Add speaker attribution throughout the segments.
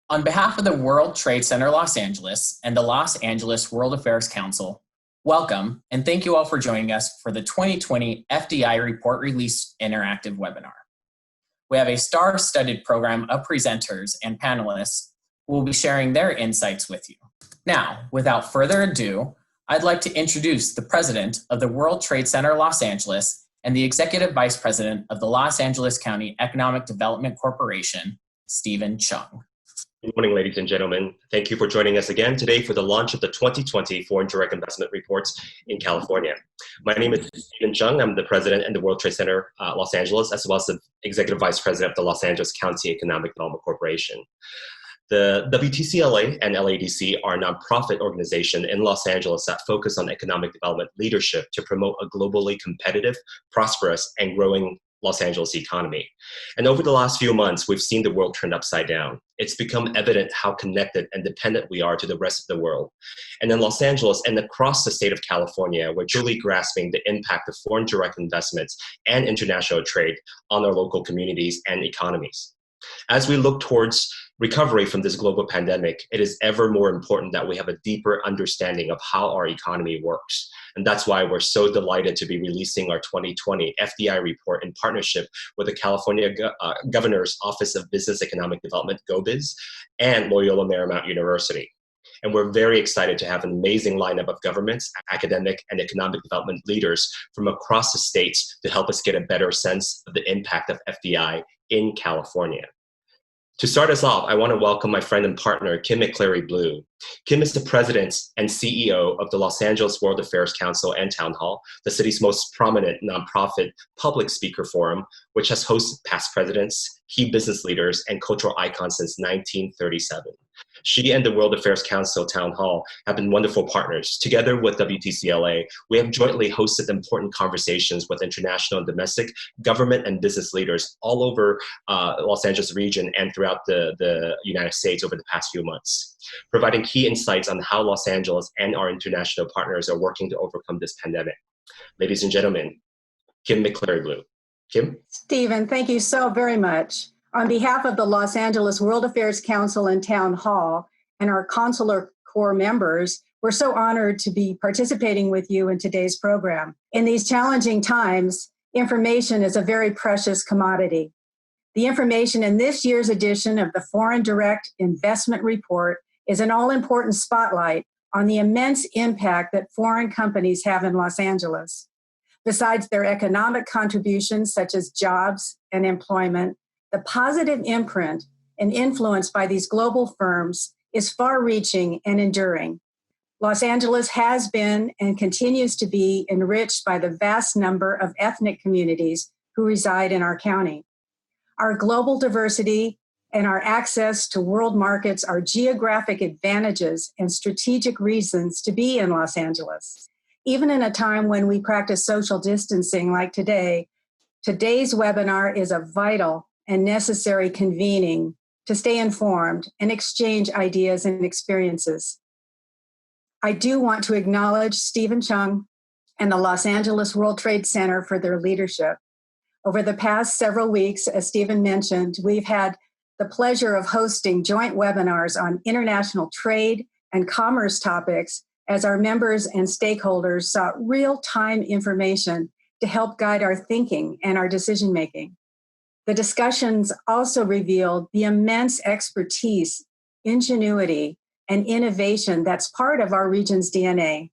Speaker 1: On behalf of the World Trade Center Los Angeles and the Los Angeles World Affairs Council, welcome and thank you all for joining us for the 2020 FDI Report Release Interactive Webinar. We have a star-studded program of presenters and panelists who will be sharing their insights with you. Now, without further ado, I'd like to introduce the President of the World Trade Center Los Angeles and the Executive Vice President of the Los Angeles County Economic Development Corporation, Stephen Cheung.
Speaker 2: Good morning, ladies and gentlemen. Thank you for joining us again today for the launch of the 2020 Foreign Direct Investment Reports in California. My name is Stephen Cheung. I'm the President and the World Trade Center Los Angeles, as well as the Executive Vice President of the Los Angeles County Economic Development Corporation. The WTCLA and LADC are a nonprofit organization in Los Angeles that focus on economic development leadership to promote a globally competitive, prosperous, and growing Los Angeles economy. And over the last few months, we've seen the world turn upside down. It's become evident how connected and dependent we are to the rest of the world. And in Los Angeles and across the state of California, we're truly grasping the impact of foreign direct investments and international trade on our local communities and economies. As we look towards recovery from this global pandemic, it is ever more important that we have a deeper understanding of how our economy works. And that's why we're so delighted to be releasing our 2020 FDI report in partnership with the California Governor's Office of Business Economic Development, GoBiz, and Loyola Marymount University. And we're very excited to have an amazing lineup of governments, academic, and economic development leaders from across the states to help us get a better sense of the impact of FDI in California. To start us off, I want to welcome my friend and partner, Kim Mccleary Blue. Kim is the president and CEO of the Los Angeles World Affairs Council and Town Hall, the city's most prominent nonprofit public speaker forum, which has hosted past presidents, key business leaders, and cultural icons since 1937. She and the World Affairs Council Town Hall have been wonderful partners. Together with WTCLA, we have jointly hosted important conversations with international and domestic government and business leaders all over Los Angeles region and throughout the United States over the past few months, providing key insights on how Los Angeles and our international partners are working to overcome this pandemic. Ladies and gentlemen, Kim Mccleary Blue. Kim?
Speaker 3: Stephen, thank you so very much. On behalf of the Los Angeles World Affairs Council and Town Hall and our Consular Corps members, we're so honored to be participating with you in today's program. In these challenging times, information is a very precious commodity. The information in this year's edition of the Foreign Direct Investment Report is an all-important spotlight on the immense impact that foreign companies have in Los Angeles. Besides their economic contributions such as jobs and employment, the positive imprint and influence by these global firms is far-reaching and enduring. Los Angeles has been and continues to be enriched by the vast number of ethnic communities who reside in our county. Our global diversity and our access to world markets are geographic advantages and strategic reasons to be in Los Angeles. Even in a time when we practice social distancing like today, today's webinar is a vital and necessary convening to stay informed and exchange ideas and experiences. I do want to acknowledge Stephen Cheung and the Los Angeles World Trade Center for their leadership. Over the past several weeks, as Stephen mentioned, we've had the pleasure of hosting joint webinars on international trade and commerce topics as our members and stakeholders sought real-time information to help guide our thinking and our decision-making. The discussions also revealed the immense expertise, ingenuity, and innovation that's part of our region's DNA.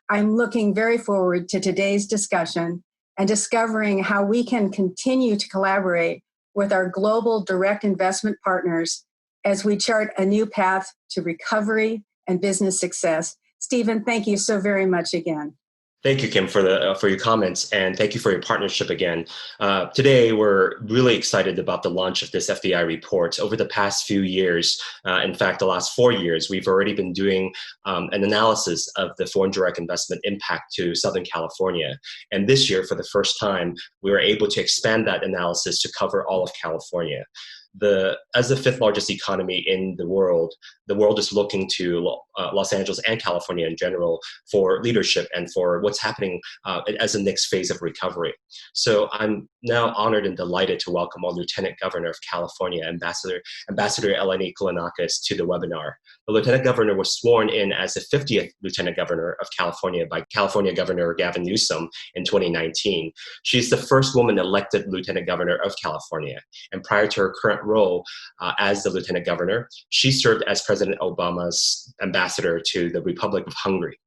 Speaker 3: I'm looking very forward to today's discussion and discovering how we can continue to collaborate with our global direct investment partners as we chart a new path to recovery and business success. Stephen, thank you so very much again.
Speaker 2: Thank you, Kim, for your comments, and thank you for your partnership again. Today, we're really excited about the launch of this FDI report. Over the past few years, in fact, the last 4 years, we've already been doing an analysis of the foreign direct investment impact to Southern California. And this year, for the first time, we were able to expand that analysis to cover all of California. as the fifth largest economy in the world is looking to Los Angeles and California in general for leadership and for what's happening as the next phase of recovery. So I'm now honored and delighted to welcome our Lieutenant Governor of California, Ambassador Eleni Kounalakis, to the webinar. The Lieutenant Governor was sworn in as the 50th Lieutenant Governor of California by California Governor Gavin Newsom in 2019. She's the first woman elected Lieutenant Governor of California. And prior to her current role as the Lieutenant Governor, she served as President Obama's ambassador to the Republic of Hungary.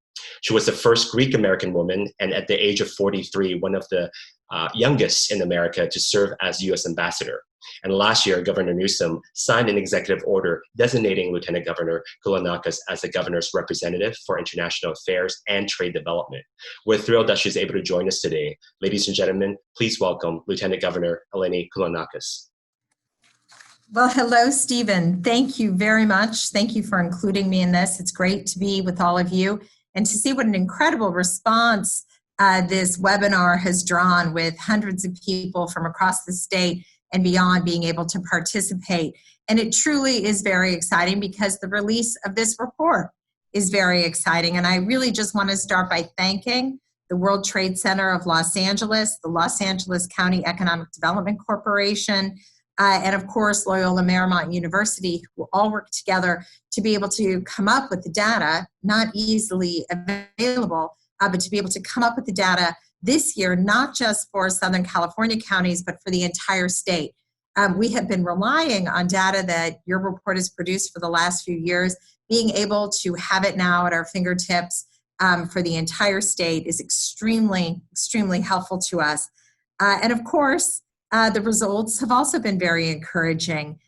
Speaker 2: She was the first Greek-American woman, and at the age of 43, one of the youngest in America to serve as U.S. ambassador. And last year, Governor Newsom signed an executive order designating Lieutenant Governor Kounalakis as the governor's representative for international affairs and trade development. We're thrilled that she's able to join us today. Ladies and gentlemen, please welcome Lieutenant Governor Eleni Kounalakis.
Speaker 4: Well, hello, Stephen. Thank you very much. Thank you for including me in this. It's great to be with all of you and to see what an incredible response this webinar has drawn, with hundreds of people from across the state and beyond being able to participate. And it truly is very exciting because the release of this report is very exciting. And I really just want to start by thanking the World Trade Center of Los Angeles, the Los Angeles County Economic Development Corporation, and of course, Loyola Marymount University, who all work together to be able to come up with the data, not easily available, but to be able to come up with the data this year, not just for Southern California counties, but for the entire state. We have been relying on data that your report has produced for the last few years. Being able to have it now at our fingertips for the entire state is extremely, extremely helpful to us. And of course, the results have also been very encouraging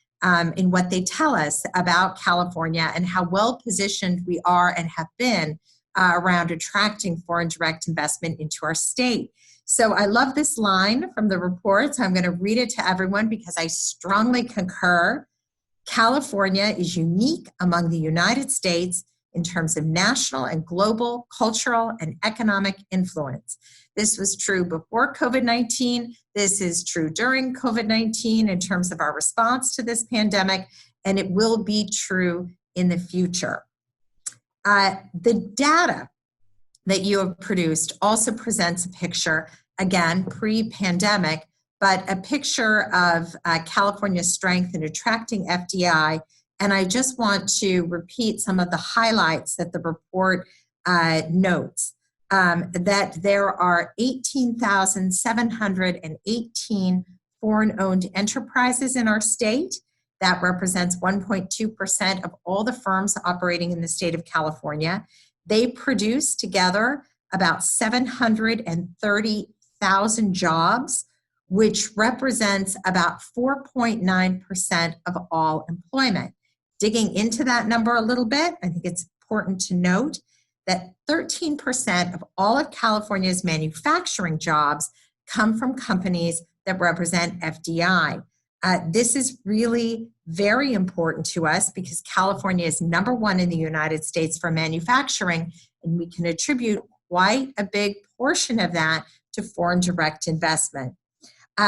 Speaker 4: in what they tell us about California and how well positioned we are and have been around attracting foreign direct investment into our state. So I love this line from the report. So I'm going to read it to everyone because I strongly concur. California is unique among the United States in terms of national and global cultural and economic influence. This was true before COVID-19. This is true during COVID-19 in terms of our response to this pandemic, and it will be true in the future. The data that you have produced also presents a picture, again, pre-pandemic, but a picture of California's strength in attracting FDI. And I just want to repeat some of the highlights that the report notes. That there are 18,718 foreign-owned enterprises in our state. That represents 1.2% of all the firms operating in the state of California. They produce together about 730,000 jobs, which represents about 4.9% of all employment. Digging into that number a little bit, I think it's important to note that 13% of all of California's manufacturing jobs come from companies that represent FDI. This is really very important to us because California is #1 in the United States for manufacturing, and we can attribute quite a big portion of that to foreign direct investment.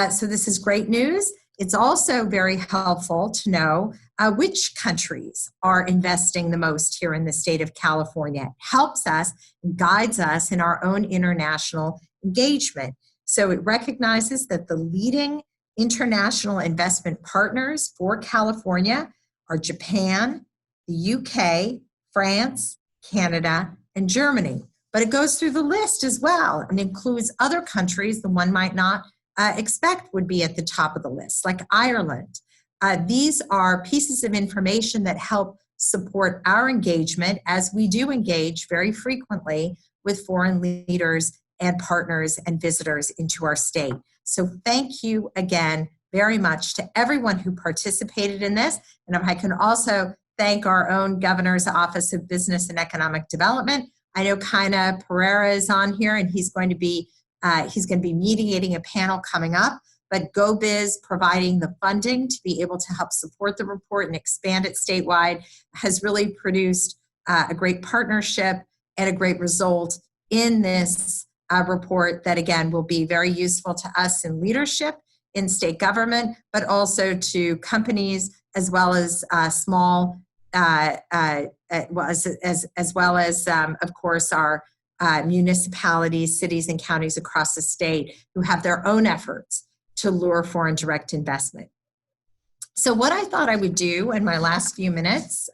Speaker 4: So this is great news. It's also very helpful to know which countries are investing the most here in the state of California. It helps us and guides us in our own international engagement. So it recognizes that the leading international investment partners for California are Japan, the UK, France, Canada, and Germany. But it goes through the list as well and includes other countries that one might not expect would be at the top of the list, like Ireland. These are pieces of information that help support our engagement, as we do engage very frequently with foreign leaders and partners and visitors into our state. So thank you again very much to everyone who participated in this. And if I can also thank our own Governor's Office of Business and Economic Development. I know Kaina Pereira is on here, and he's going to be mediating a panel coming up. But GoBiz, providing the funding to be able to help support the report and expand it statewide, has really produced a great partnership and a great result in this report that, again, will be very useful to us in leadership in state government, but also to companies as well as small, as well as, of course, our municipalities, cities, and counties across the state who have their own efforts to lure foreign direct investment. So what I thought I would do in my last few minutes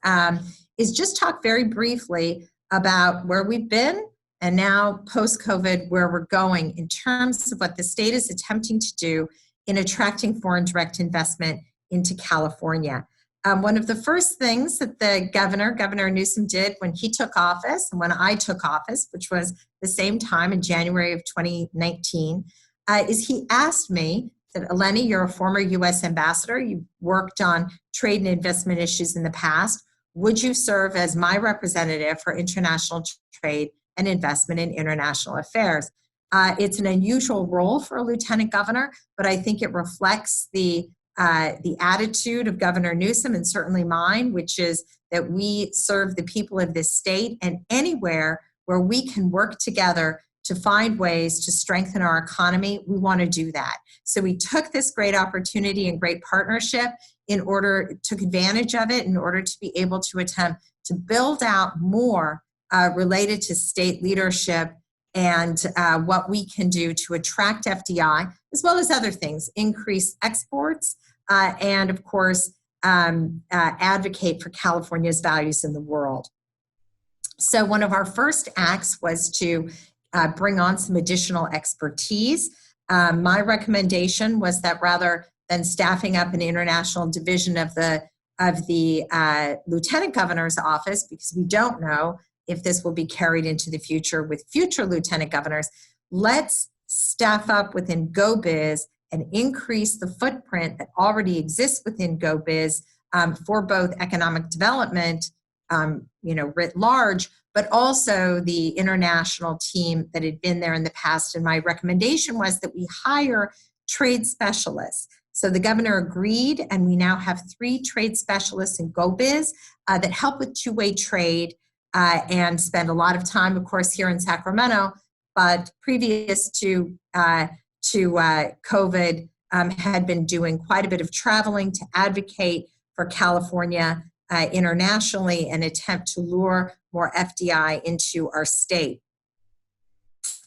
Speaker 4: is just talk very briefly about where we've been and now post-COVID, where we're going in terms of what the state is attempting to do in attracting foreign direct investment into California. One of the first things that the Governor Newsom, did when he took office and when I took office, which was the same time in January of 2019, is he asked me, said, Eleni, you're a former U.S. ambassador. You've worked on trade and investment issues in the past. Would you serve as my representative for international trade and investment in international affairs? It's an unusual role for a lieutenant governor, but I think it reflects the attitude of Governor Newsom and certainly mine, which is that we serve the people of this state, and anywhere where we can work together to find ways to strengthen our economy, we want to do that. So we took this great opportunity and great partnership took advantage of it in order to be able to attempt to build out more related to state leadership and what we can do to attract FDI, as well as other things, increase exports, and of course, advocate for California's values in the world. So one of our first acts was to bring on some additional expertise. My recommendation was that rather than staffing up an international division of the Lieutenant Governor's office, because we don't know if this will be carried into the future with future lieutenant governors, let's staff up within GoBiz and increase the footprint that already exists within GoBiz for both economic development, writ large, but also the international team that had been there in the past. And my recommendation was that we hire trade specialists. So the governor agreed, and we now have 3 trade specialists in GoBiz that help with two-way trade and spend a lot of time, of course, here in Sacramento. But previous to COVID, had been doing quite a bit of traveling to advocate for California internationally and attempt to lure more FDI into our state.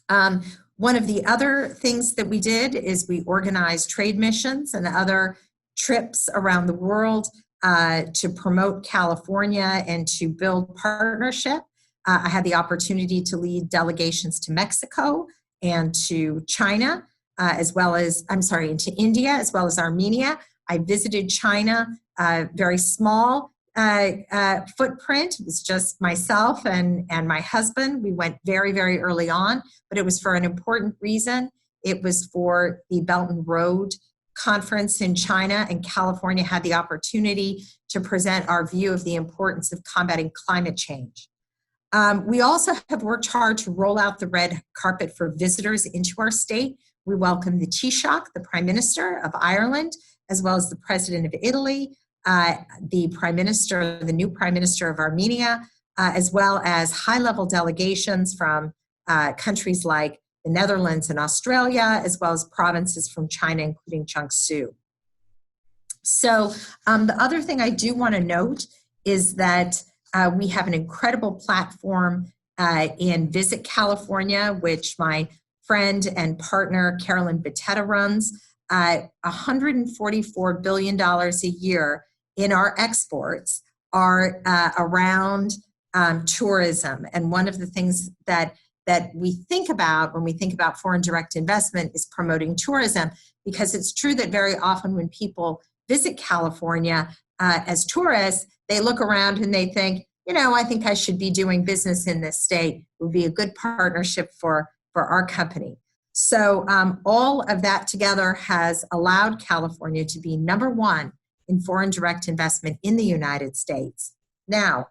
Speaker 4: One of the other things that we did is we organized trade missions and other trips around the world to promote California and to build partnership. I had the opportunity to lead delegations to Mexico and to China, to India, as well as Armenia. I visited China, very small footprint. It was just myself and my husband. We went very, very early on, but it was for an important reason. It was for the Belt and Road Conference in China, and California had the opportunity to present our view of the importance of combating climate change. We also have worked hard to roll out the red carpet for visitors into our state. We welcomed the Taoiseach, the Prime Minister of Ireland, as well as the President of Italy, the new Prime Minister of Armenia, as well as high-level delegations from countries like the Netherlands and Australia, as well as provinces from China, including Jiangsu. So the other thing I do want to note is that we have an incredible platform in Visit California, which my friend and partner Carolyn Bettetta runs. $144 billion a year in our exports are around tourism. And one of the things that we think about when we think about foreign direct investment is promoting tourism, because it's true that very often when people visit California as tourists, they look around and they think, I think I should be doing business in this state. It would be a good partnership for our company. So all of that together has allowed California to be number 1 in foreign direct investment in the United States. Now,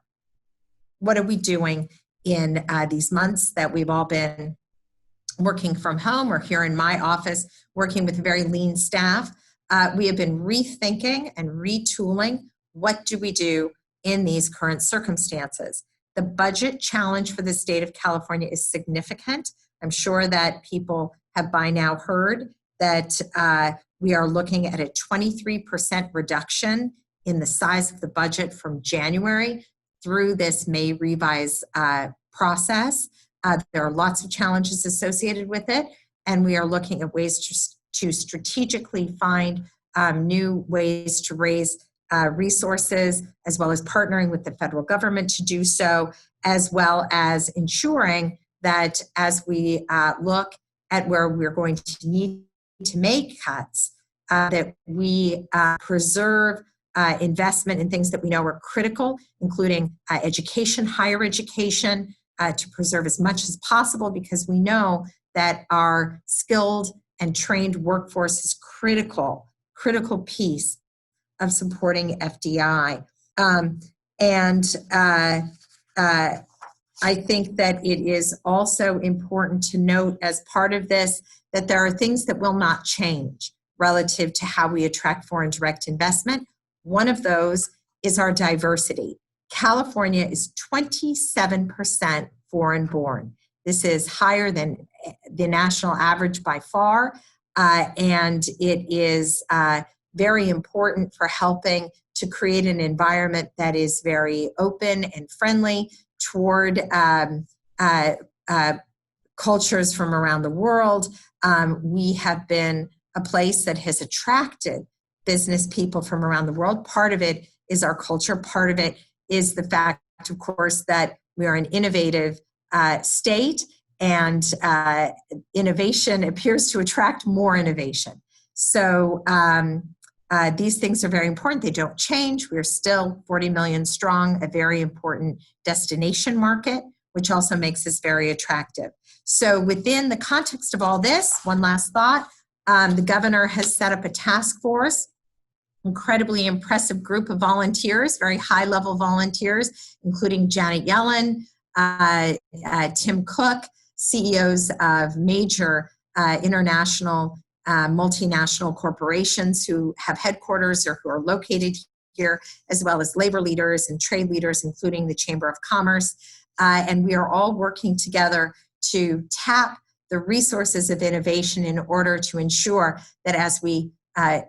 Speaker 4: what are we doing in these months that we've all been working from home or here in my office, working with a very lean staff? We have been rethinking and retooling what do we do in these current circumstances. The budget challenge for the state of California is significant. I'm sure that people have by now heard that We are looking at a 23% reduction in the size of the budget from January through this May revise process. There are lots of challenges associated with it, and we are looking at ways to strategically find new ways to raise resources, as well as partnering with the federal government to do so, as well as ensuring that as we look at where we're going to need to make cuts, that we preserve investment in things that we know are critical, including education, higher education, to preserve as much as possible, because we know that our skilled and trained workforce is critical piece of supporting FDI. I think that it is also important to note as part of this that there are things that will not change relative to how we attract foreign direct investment. One of those is our diversity. California is 27% foreign born. This is higher than the national average by far, and it is very important for helping to create an environment that is very open and friendly toward cultures from around the world. We have been a place that has attracted business people from around the world. Part of it is our culture. Part of it is the fact, of course, that we are an innovative state, and innovation appears to attract more innovation. So these things are very important. They don't change. We're still 40 million strong, a very important destination market, which also makes us very attractive. So within the context of all this, one last thought, the governor has set up a task force, incredibly impressive group of volunteers, very high-level volunteers, including Janet Yellen, Tim Cook, CEOs of major international multinational corporations who have headquarters or who are located here, as well as labor leaders and trade leaders, including the Chamber of Commerce. And we are all working together to tap the resources of innovation in order to ensure that as we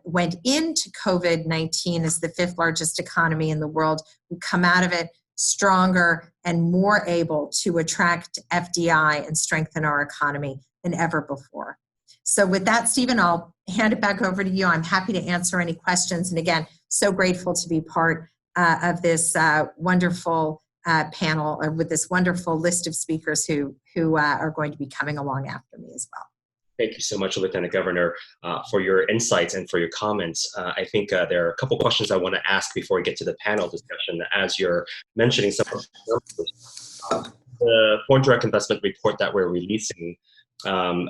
Speaker 4: went into COVID-19 as the 5th largest economy in the world, we come out of it stronger and more able to attract FDI and strengthen our economy than ever before. So with that, Stephen, I'll hand it back over to you. I'm happy to answer any questions. And again, so grateful to be part of this wonderful panel, with this wonderful list of speakers who are going to be coming along after me as well.
Speaker 2: Thank you so much, Lieutenant Governor, for your insights and for your comments. I think there are a couple questions I want to ask before we get to the panel discussion. As you're mentioning some of the foreign direct investment report that we're releasing,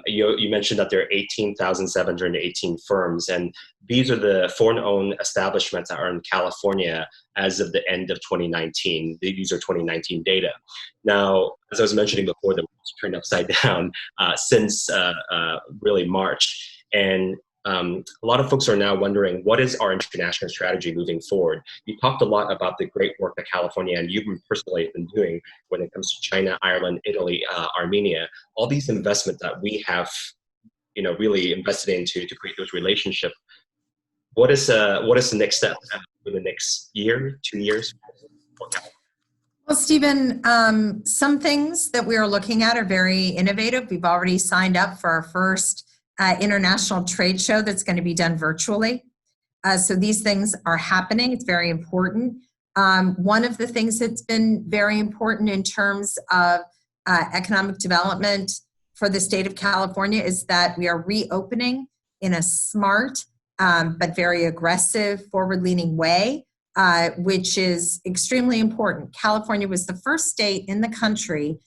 Speaker 2: you mentioned that there are 18,718 firms, and these are the foreign-owned establishments that are in California as of the end of 2019. These are 2019 data. Now, as I was mentioning before, the world's turned upside down since really March, and a lot of folks are now wondering, what is our international strategy moving forward? You talked a lot about the great work that California and you've personally been doing when it comes to China, Ireland, Italy, Armenia, all these investments that we have, really invested into to create those relationships. What is the next step for the next year, 2 years?
Speaker 4: Well, Stephen, some things that we are looking at are very innovative. We've already signed up for our first international trade show that's going to be done virtually. So these things are happening. It's very important. One of the things that's been very important in terms of economic development for the state of California is that we are reopening in a smart but very aggressive, forward-leaning way, which is extremely important. California was the first state in the country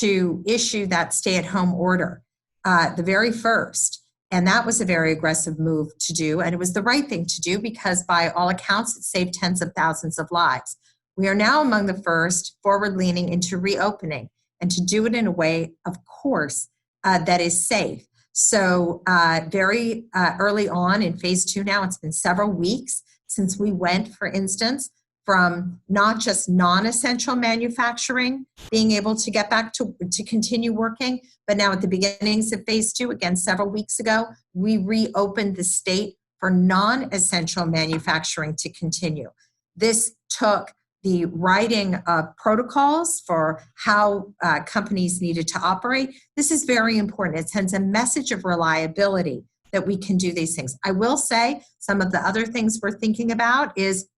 Speaker 4: to issue that stay-at-home order. The very first. And that was a very aggressive move to do. And it was the right thing to do because by all accounts, it saved tens of thousands of lives. We are now among the first forward-leaning into reopening and to do it in a way, of course, that is safe. So very early on in phase 2 now, it's been several weeks since we went, for instance, from not just non-essential manufacturing being able to get back to continue working, but now at the beginnings of phase 2, again, several weeks ago, we reopened the state for non-essential manufacturing to continue. This took the writing of protocols for how companies needed to operate. This is very important. It sends a message of reliability that we can do these things. I will say some of the other things we're thinking about is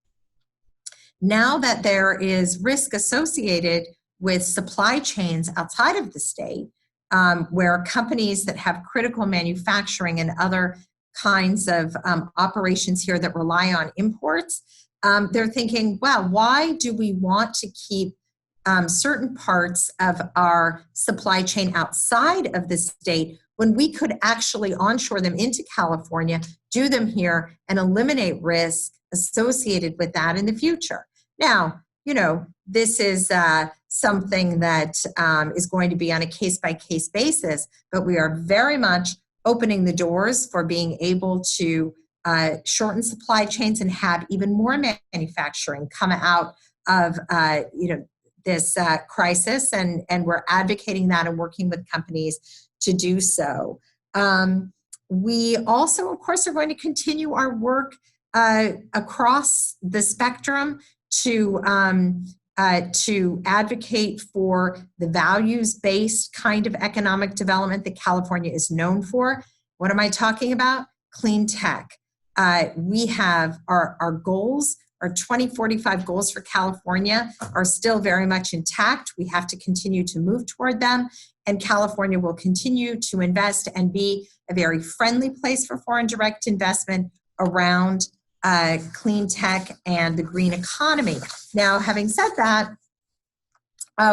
Speaker 4: now that there is risk associated with supply chains outside of the state, where companies that have critical manufacturing and other kinds of operations here that rely on imports, they're thinking, well, why do we want to keep certain parts of our supply chain outside of the state when we could actually onshore them into California, do them here, and eliminate risk associated with that in the future? Now, this is something that is going to be on a case-by-case basis, but we are very much opening the doors for being able to shorten supply chains and have even more manufacturing come out of this crisis, and we're advocating that and working with companies to do so. We also, of course, are going to continue our work across the spectrum to advocate for the values-based kind of economic development that California is known for. What am I talking about? Clean tech. We have our goals, our 2045 goals for California are still very much intact. We have to continue to move toward them, and California will continue to invest and be a very friendly place for foreign direct investment around clean tech and the green economy. Now, having said that,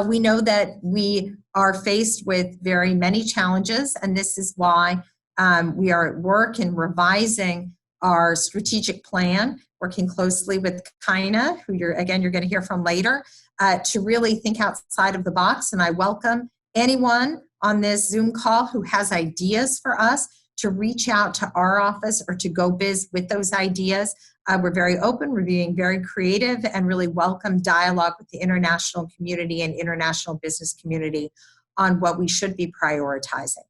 Speaker 4: we know that we are faced with very many challenges, and this is why we are at work in revising our strategic plan, working closely with Kaina, who you're going to hear from later, to really think outside of the box. And I welcome anyone on this Zoom call who has ideas for us to reach out to our office or to GoBiz with those ideas. We're very open, we're being very creative, and really welcome dialogue with the international community and international business community on what we should be prioritizing.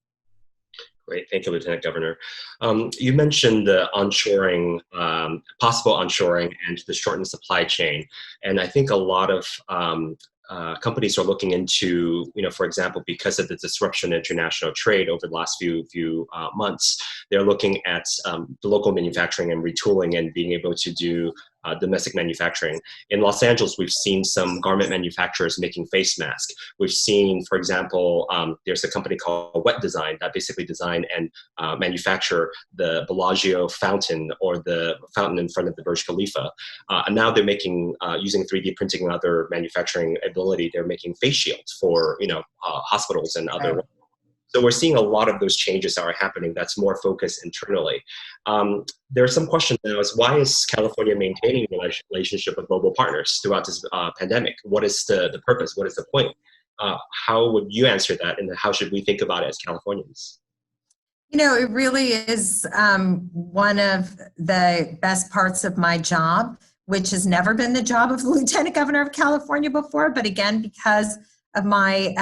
Speaker 2: Great, thank you, Lieutenant Governor. You mentioned the onshoring, possible onshoring and the shortened supply chain. And I think a lot of companies are looking into, for example, because of the disruption in international trade over the last few months, they're looking at the local manufacturing and retooling and being able to do domestic manufacturing. In Los Angeles, we've seen some garment manufacturers making face masks. We've seen, for example, there's a company called Wet Design that basically design and manufacture the Bellagio fountain or the fountain in front of the Burj Khalifa. And now they're making, using 3D printing and other manufacturing ability, they're making face shields for hospitals and other. So we're seeing a lot of those changes that are happening that's more focused internally. There are some questions now is why is California maintaining a relationship with global partners throughout this pandemic? What is the purpose? What is the point? How would you answer that, and how should we think about it as Californians?
Speaker 4: It really is one of the best parts of my job, which has never been the job of the Lieutenant Governor of California before, but again, because of my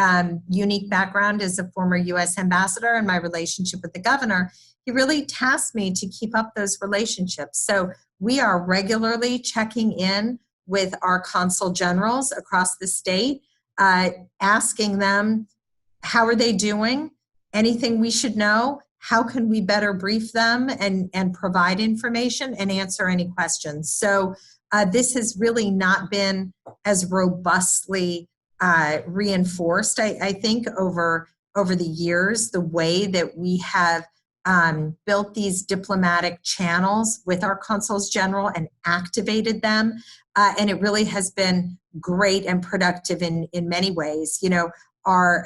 Speaker 4: unique background as a former U.S. ambassador and my relationship with the governor, he really tasked me to keep up those relationships. So we are regularly checking in with our consul generals across the state, asking them, how are they doing? Anything we should know? How can we better brief them and provide information and answer any questions? So this has really not been as robustly reinforced, I think, over the years, the way that we have built these diplomatic channels with our consuls general and activated them. And it really has been great and productive in many ways. Our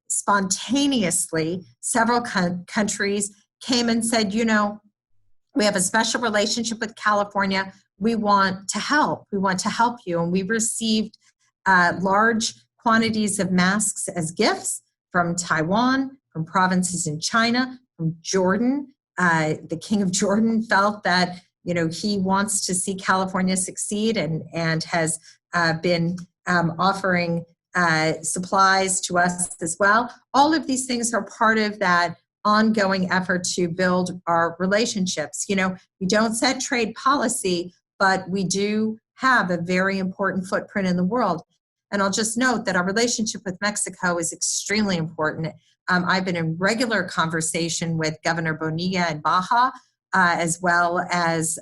Speaker 4: spontaneously, several countries came and said, we have a special relationship with California. We want to help. We want to help you. And we received large quantities of masks as gifts from Taiwan, from provinces in China, from Jordan. The King of Jordan felt that he wants to see California succeed and has been offering supplies to us as well. All of these things are part of that ongoing effort to build our relationships. We don't set trade policy, but we do have a very important footprint in the world. And I'll just note that our relationship with Mexico is extremely important. I've been in regular conversation with Governor Bonilla in Baja, as well as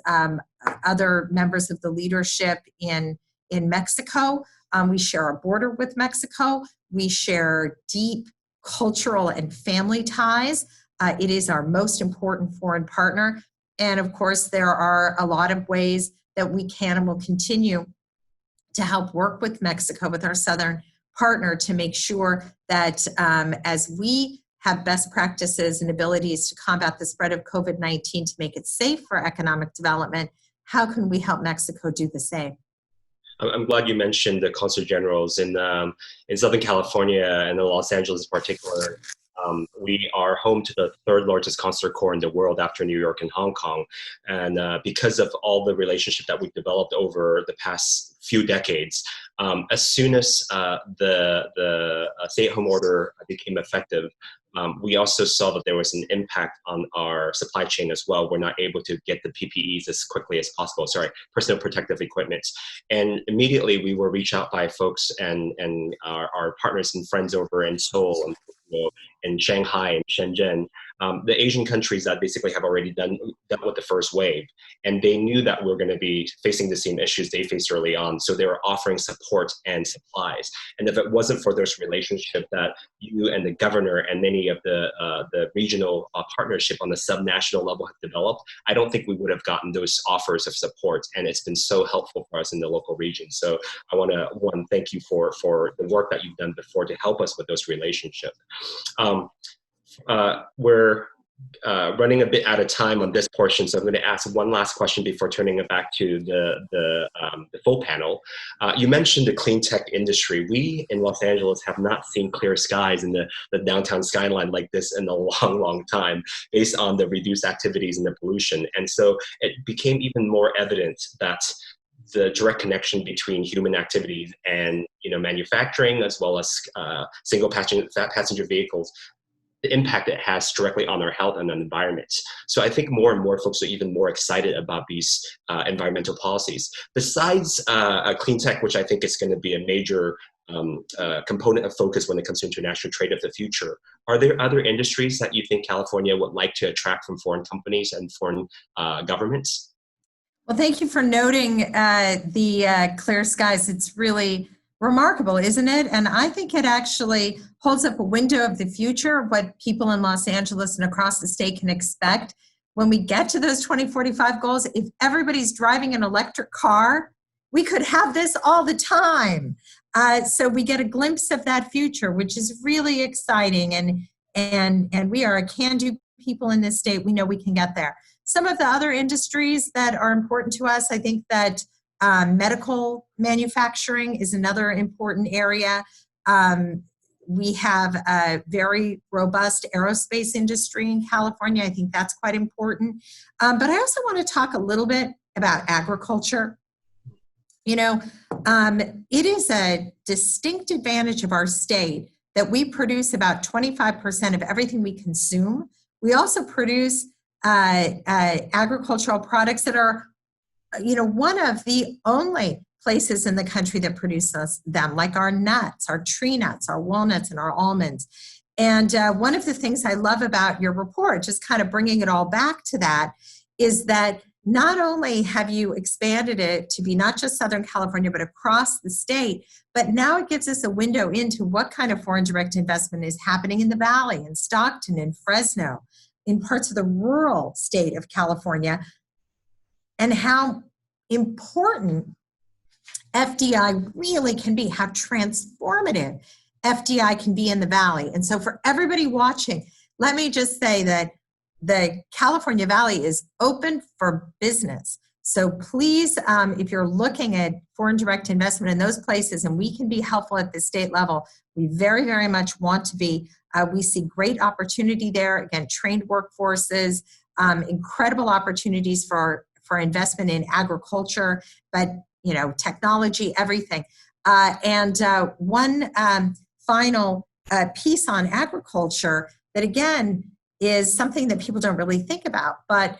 Speaker 4: other members of the leadership in Mexico. We share a border with Mexico. We share deep cultural and family ties. It is our most important foreign partner. And of course, there are a lot of ways that we can and will continue to help work with Mexico, with our southern partner, to make sure that as we have best practices and abilities to combat the spread of COVID-19 to make it safe for economic development, how can we help Mexico do the same?
Speaker 2: I'm glad you mentioned the consul generals in Southern California and in Los Angeles in particular. We are home to the third largest consular corps in the world after New York and Hong Kong. And because of all the relationship that we've developed over the past few decades, as soon as the stay-at-home order became effective, we also saw that there was an impact on our supply chain as well. We're not able to get the PPEs as quickly as possible, personal protective equipment. And immediately we were reached out by folks and our partners and friends over in Seoul and in Shanghai and Shenzhen, the Asian countries that basically have already dealt with the first wave. And they knew that we were going to be facing the same issues they faced early on. So they were offering support and supplies. And if it wasn't for this relationship that you and the governor and many of the regional partnership on the subnational level have developed, I don't think we would have gotten those offers of support. And it's been so helpful for us in the local region. So I want to, thank you for the work that you've done before to help us with those relationships. We're running a bit out of time on this portion, so I'm going to ask one last question before turning it back to the full panel. You mentioned the clean tech industry. We in Los Angeles have not seen clear skies in the downtown skyline like this in a long, long time, based on the reduced activities and the pollution. And so it became even more evident that the direct connection between human activities and manufacturing, as well as single passenger vehicles, the impact it has directly on our health and on the environment. So I think more and more folks are even more excited about these environmental policies. Besides clean tech, which I think is going to be a major component of focus when it comes to international trade of the future, are there other industries that you think California would like to attract from foreign companies and foreign governments?
Speaker 4: Well, thank you for noting the clear skies. It's really remarkable, isn't it? And I think it actually holds up a window of the future of what people in Los Angeles and across the state can expect when we get to those 2045 goals. If everybody's driving an electric car, we could have this all the time. So we get a glimpse of that future, which is really exciting. And we are a can-do people in this state. We know we can get there. Some of the other industries that are important to us, I think that medical manufacturing is another important area. We have a very robust aerospace industry in California. I think that's quite important. But I also want to talk a little bit about agriculture. It is a distinct advantage of our state that we produce about 25% of everything we consume. We also produce agricultural products that are one of the only places in the country that produce them, like our nuts, our tree nuts, our walnuts, and our almonds. And one of the things I love about your report, just kind of bringing it all back to that, is that not only have you expanded it to be not just Southern California, but across the state, but now it gives us a window into what kind of foreign direct investment is happening in the Valley, in Stockton, in Fresno, in parts of the rural state of California, and how important FDI really can be, how transformative FDI can be in the Valley. And so for everybody watching, let me just say that the California Valley is open for business. So please, if you're looking at foreign direct investment in those places and we can be helpful at the state level, we very, very much want to be. We see great opportunity there. Again, trained workforces, incredible opportunities for for investment in agriculture, but technology, everything. One final piece on agriculture that, again, is something that people don't really think about, but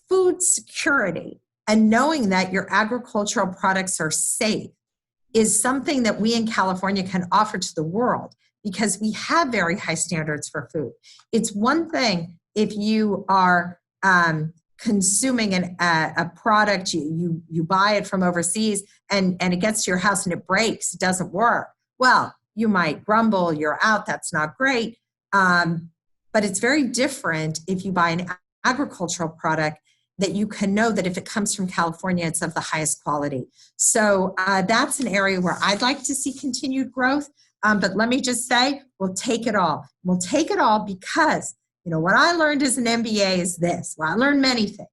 Speaker 4: food security and knowing that your agricultural products are safe is something that we in California can offer to the world because we have very high standards for food. It's one thing if you are consuming a product, you buy it from overseas and it gets to your house and it breaks, it doesn't work. Well, you might grumble, you're out, that's not great. But it's very different if you buy an agricultural product that you can know that if it comes from California, it's of the highest quality. So that's an area where I'd like to see continued growth. But let me just say, we'll take it all. We'll take it all because, what I learned as an MBA is this. Well, I learned many things.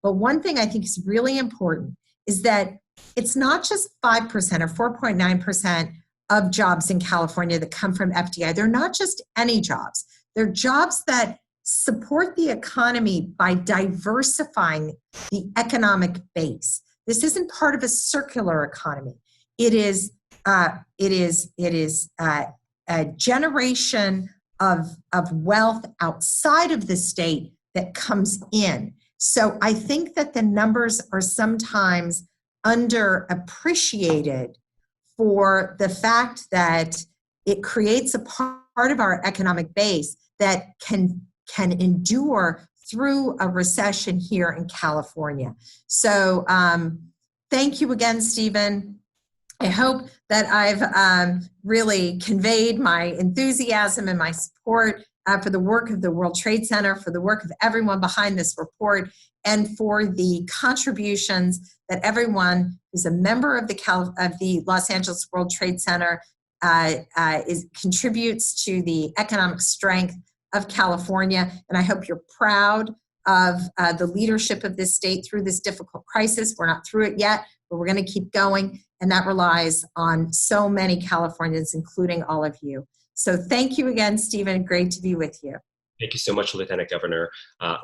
Speaker 4: But one thing I think is really important is that it's not just 5% or 4.9% of jobs in California that come from FDI. They're not just any jobs. They're jobs that support the economy by diversifying the economic base. This isn't part of a circular economy. It is a generation of wealth outside of the state that comes in. So I think that the numbers are sometimes underappreciated for the fact that it creates a part of our economic base that can endure through a recession here in California. So thank you again, Stephen. I hope that I've really conveyed my enthusiasm and my support for the work of the World Trade Center, for the work of everyone behind this report, and for the contributions that everyone who's a member of the Los Angeles World Trade Center contributes to the economic strength of California. And I hope you're proud of the leadership of this state through this difficult crisis. We're not through it yet, but we're going to keep going. And that relies on so many Californians, including all of you. So thank you again, Stephen. Great to be with you.
Speaker 2: Thank you so much, Lieutenant Governor.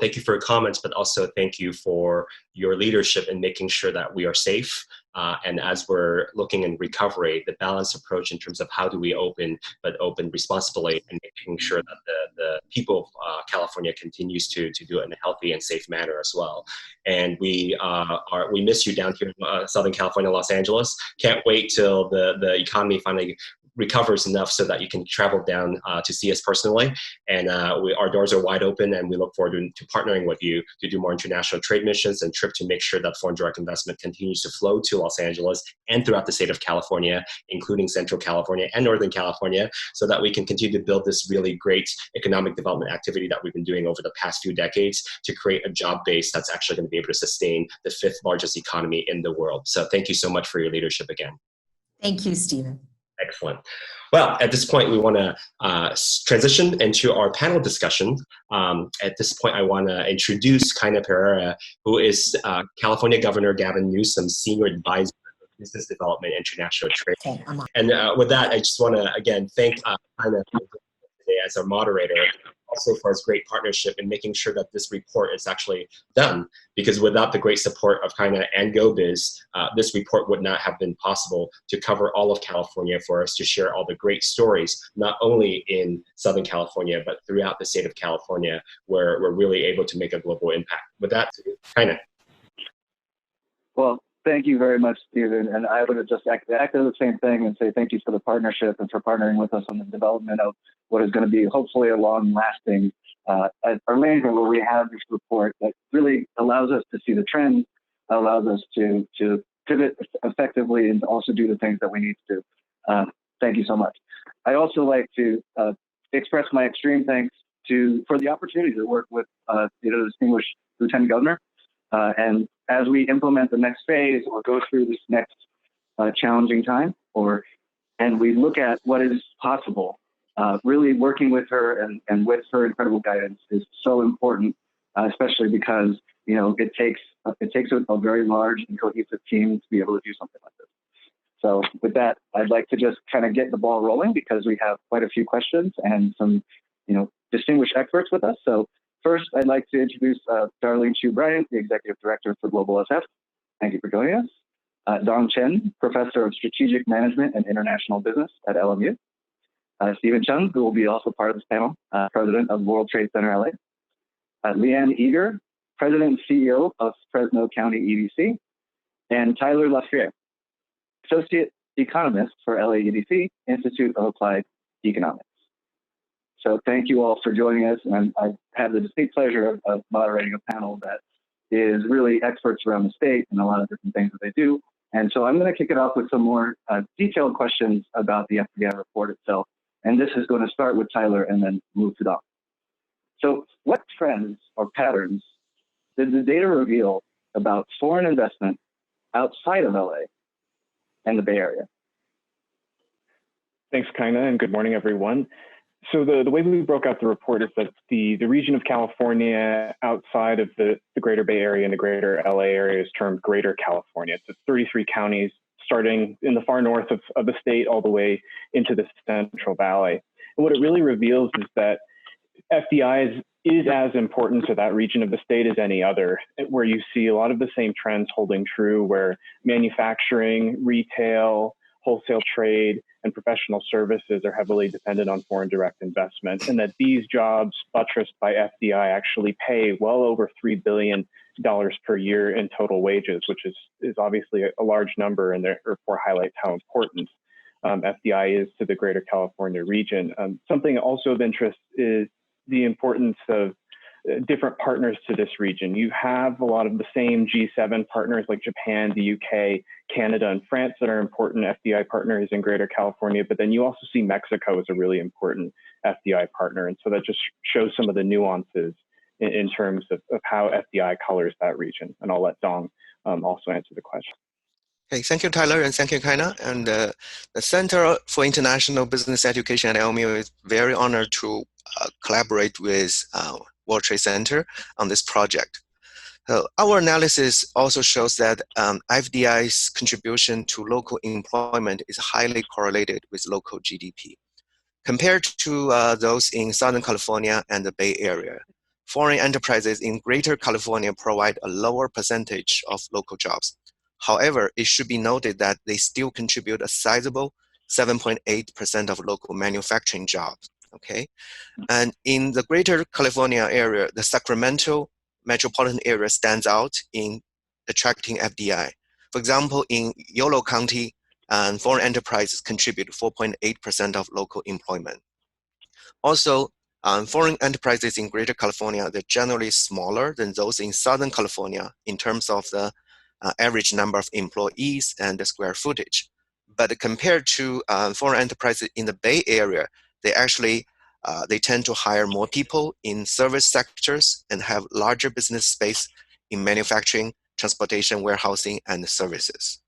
Speaker 2: Thank you for your comments, but also thank you for your leadership in making sure that we are safe. And as we're looking in recovery, the balanced approach in terms of how do we open, but open responsibly and making sure that the people of California continues to do it in a healthy and safe manner as well. And we miss you down here in Southern California, Los Angeles. Can't wait till the economy finally recovers enough so that you can travel down to see us personally. And our doors are wide open, and we look forward to partnering with you to do more international trade missions and trip to make sure that foreign direct investment continues to flow to Los Angeles and throughout the state of California, including Central California and Northern California, so that we can continue to build this really great economic development activity that we've been doing over the past few decades to create a job base that's actually going to be able to sustain the 5th largest economy in the world. So thank you so much for your leadership again.
Speaker 4: Thank you, Stephen.
Speaker 2: Excellent. Well, at this point, we want to transition into our panel discussion. At this point, I want to introduce Kaina Pereira, who is California Governor Gavin Newsom's Senior Advisor for Business Development and International Trade.
Speaker 4: Okay,
Speaker 2: and with that, I just want to, again, thank Kaina today as our moderator, also for his great partnership in making sure that this report is actually done. Because without the great support of Kaina and GoBiz, this report would not have been possible to cover all of California, for us to share all the great stories, not only in Southern California, but throughout the state of California, where we're really able to make a global impact. With that, Kaina.
Speaker 5: Well, thank you very much, Stephen. And I would just echo the same thing and say thank you for the partnership and for partnering with us on the development of what is going to be hopefully a long-lasting arrangement where we have this report that really allows us to see the trends, allows us to pivot effectively and also do the things that we need to do. Thank you so much. I also like to express my extreme thanks for the opportunity to work with the distinguished Lieutenant Governor. And as we implement the next phase or go through this next challenging time, and we look at what is possible, really working with her and with her incredible guidance is so important, especially because it takes a very large and cohesive team to be able to do something like this. So with that, I'd like to just kind of get the ball rolling because we have quite a few questions and some distinguished experts with us. So First, I'd like to introduce Darlene Chu Bryant, the Executive Director for Global SF. Thank you for joining us. Dong Chen, Professor of Strategic Management and International Business at LMU. Stephen Cheung, who will be also part of this panel, President of World Trade Center LA. Leanne Eager, President and CEO of Fresno County EDC. And Tyler Lafreniere, Associate Economist for LA EDC, Institute of Applied Economics. So thank you all for joining us. And I have the distinct pleasure of moderating a panel that is really experts around the state and a lot of different things that they do. And so I'm going to kick it off with some more detailed questions about the FDI report itself. And this is going to start with Tyler and then move to Dom. So what trends or patterns did the data reveal about foreign investment outside of LA and the Bay Area?
Speaker 6: Thanks, Kaina, and good morning, everyone. So the way we broke out the report is that the region of California outside of the greater Bay Area and the greater LA area is termed Greater California. It's 33 counties starting in the far north of the state all the way into the Central Valley. And what it really reveals is that FDI is as important to that region of the state as any other, where you see a lot of the same trends holding true, where manufacturing, retail, wholesale trade, and professional services are heavily dependent on foreign direct investment, and that these jobs, buttressed by FDI, actually pay well over $3 billion per year in total wages, which is obviously a large number, and therefore highlights how important FDI is to the Greater California region. Something also of interest is the importance of different partners to this region. You have a lot of the same G7 partners like Japan, the UK, Canada, and France that are important FDI partners in Greater California, but then you also see Mexico as a really important FDI partner. And so that just shows some of the nuances in terms of how FDI colors that region. And I'll let Dong also answer the question.
Speaker 7: Okay, thank you, Tyler, and thank you, Kaina. And the Center for International Business Education at LMU is very honored to collaborate with World Trade Center on this project. So our analysis also shows that FDI's contribution to local employment is highly correlated with local GDP. Compared to those in Southern California and the Bay Area, foreign enterprises in Greater California provide a lower percentage of local jobs. However, it should be noted that they still contribute a sizable 7.8% of local manufacturing jobs, okay? And in the Greater California area, the Sacramento metropolitan area stands out in attracting FDI. For example, in Loyola County, foreign enterprises contribute 4.8% of local employment. Also, foreign enterprises in Greater California, they're generally smaller than those in Southern California in terms of the average number of employees and the square footage. But compared to foreign enterprises in the Bay Area, they actually they tend to hire more people in service sectors and have larger business space in manufacturing, transportation, warehousing, and services.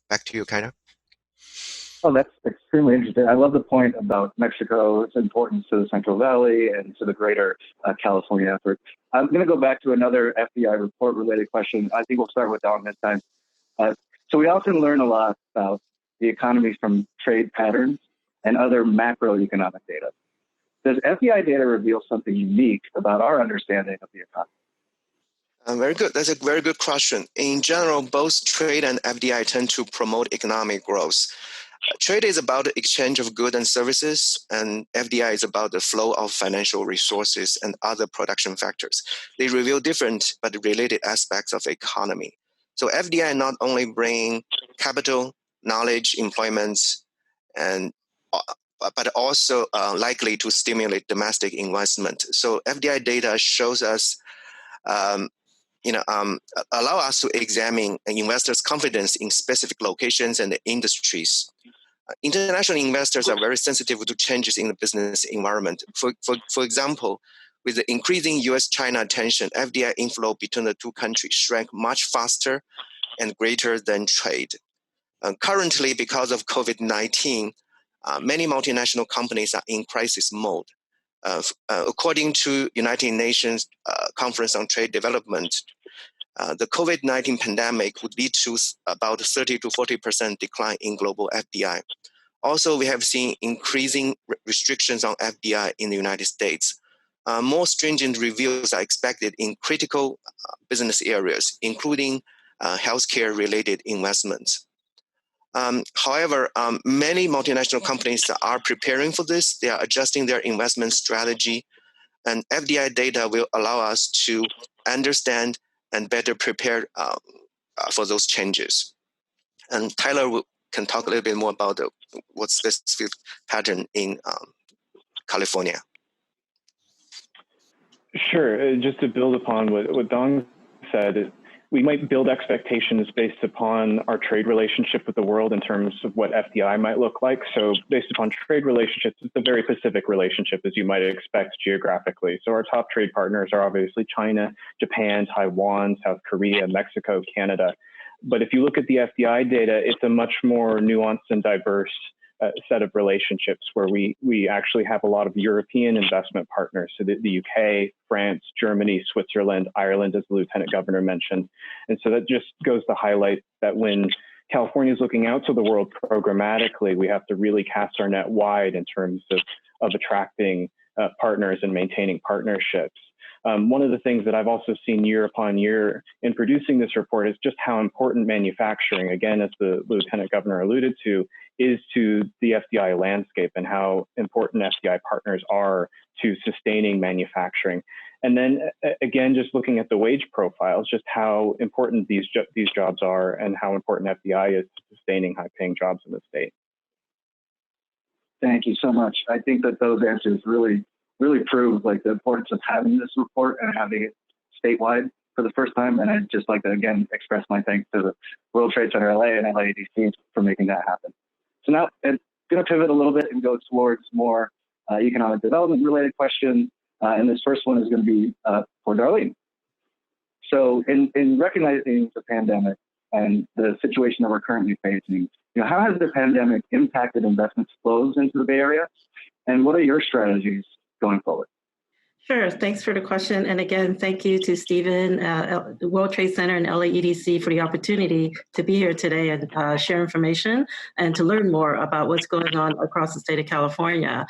Speaker 7: Back to you, Kaina.
Speaker 5: Oh, that's extremely interesting. I love the point about Mexico's importance to the Central Valley and to the Greater California effort. I'm going to go back to another FDI report-related question. I think we'll start with Dom this time. So we often learn a lot about the economy from trade patterns and other macroeconomic data. Does FDI data reveal something unique about our understanding of the economy?
Speaker 7: Very good. That's a very good question. In general, both trade and FDI tend to promote economic growth. Trade is about the exchange of goods and services, and FDI is about the flow of financial resources and other production factors. They reveal different but related aspects of the economy. So FDI not only bring capital, knowledge, employment, and but also likely to stimulate domestic investment. So FDI data shows us, allow us to examine investors' confidence in specific locations and industries. International investors are very sensitive to changes in the business environment. For example, with the increasing US-China tension, FDI inflow between the two countries shrank much faster and greater than trade. Currently, because of COVID-19, many multinational companies are in crisis mode. According to United Nations Conference on Trade Development, the COVID-19 pandemic would lead to about 30 to 40% decline in global FDI. Also, we have seen increasing restrictions on FDI in the United States. more stringent reviews are expected in critical business areas, including healthcare-related investments. However, many multinational companies are preparing for this. They are adjusting their investment strategy, and FDI data will allow us to understand and better prepare for those changes. And Tyler can talk a little bit more about what's specific pattern in California.
Speaker 6: Sure. Just to build upon what Dong said, we might build expectations based upon our trade relationship with the world in terms of what FDI might look like. So based upon trade relationships, it's a very specific relationship, as you might expect geographically. So our top trade partners are obviously China, Japan, Taiwan, South Korea, Mexico, Canada. But if you look at the FDI data, it's a much more nuanced and diverse set of relationships where we actually have a lot of European investment partners. So the UK, France, Germany, Switzerland, Ireland, as the Lieutenant Governor mentioned. And so that just goes to highlight that when California is looking out to the world programmatically, we have to really cast our net wide in terms of attracting partners and maintaining partnerships. One of the things that I've also seen year upon year in producing this report is just how important manufacturing, again, as the Lieutenant Governor alluded to, is to the FDI landscape and how important FDI partners are to sustaining manufacturing. And then again, just looking at the wage profiles, just how important these jobs are and how important FDI is to sustaining high-paying jobs in the state.
Speaker 5: Thank you so much. I think that those answers really prove like the importance of having this report and having it statewide for the first time. And I'd just like to again express my thanks to the World Trade Center LA and LAEDC for making that happen. So now I'm going to pivot a little bit and go towards more economic development related questions. And this first one is going to be for Darlene. So in recognizing the pandemic and the situation that we're currently facing, how has the pandemic impacted investment flows into the Bay Area? And what are your strategies going forward?
Speaker 8: Sure. Thanks for the question. And again, thank you to Stephen, the World Trade Center and LAEDC for the opportunity to be here today and share information and to learn more about what's going on across the state of California.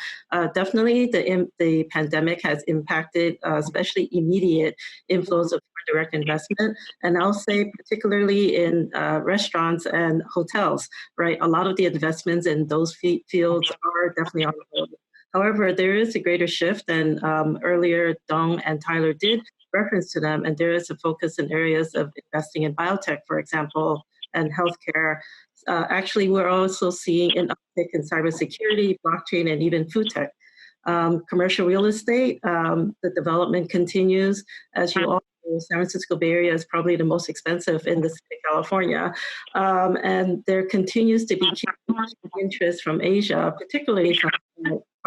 Speaker 8: Definitely the pandemic has impacted especially immediate inflows of direct investment. And I'll say particularly in restaurants and hotels, right? A lot of the investments in those fields are definitely on hold. However, there is a greater shift, and earlier Dong and Tyler did reference to them, and there is a focus in areas of investing in biotech, for example, and healthcare. Actually, we're also seeing an uptick in cybersecurity, blockchain, and even food tech. Commercial real estate, the development continues. As you all know, San Francisco Bay Area is probably the most expensive in the state of California. And there continues to be interest from Asia, particularly from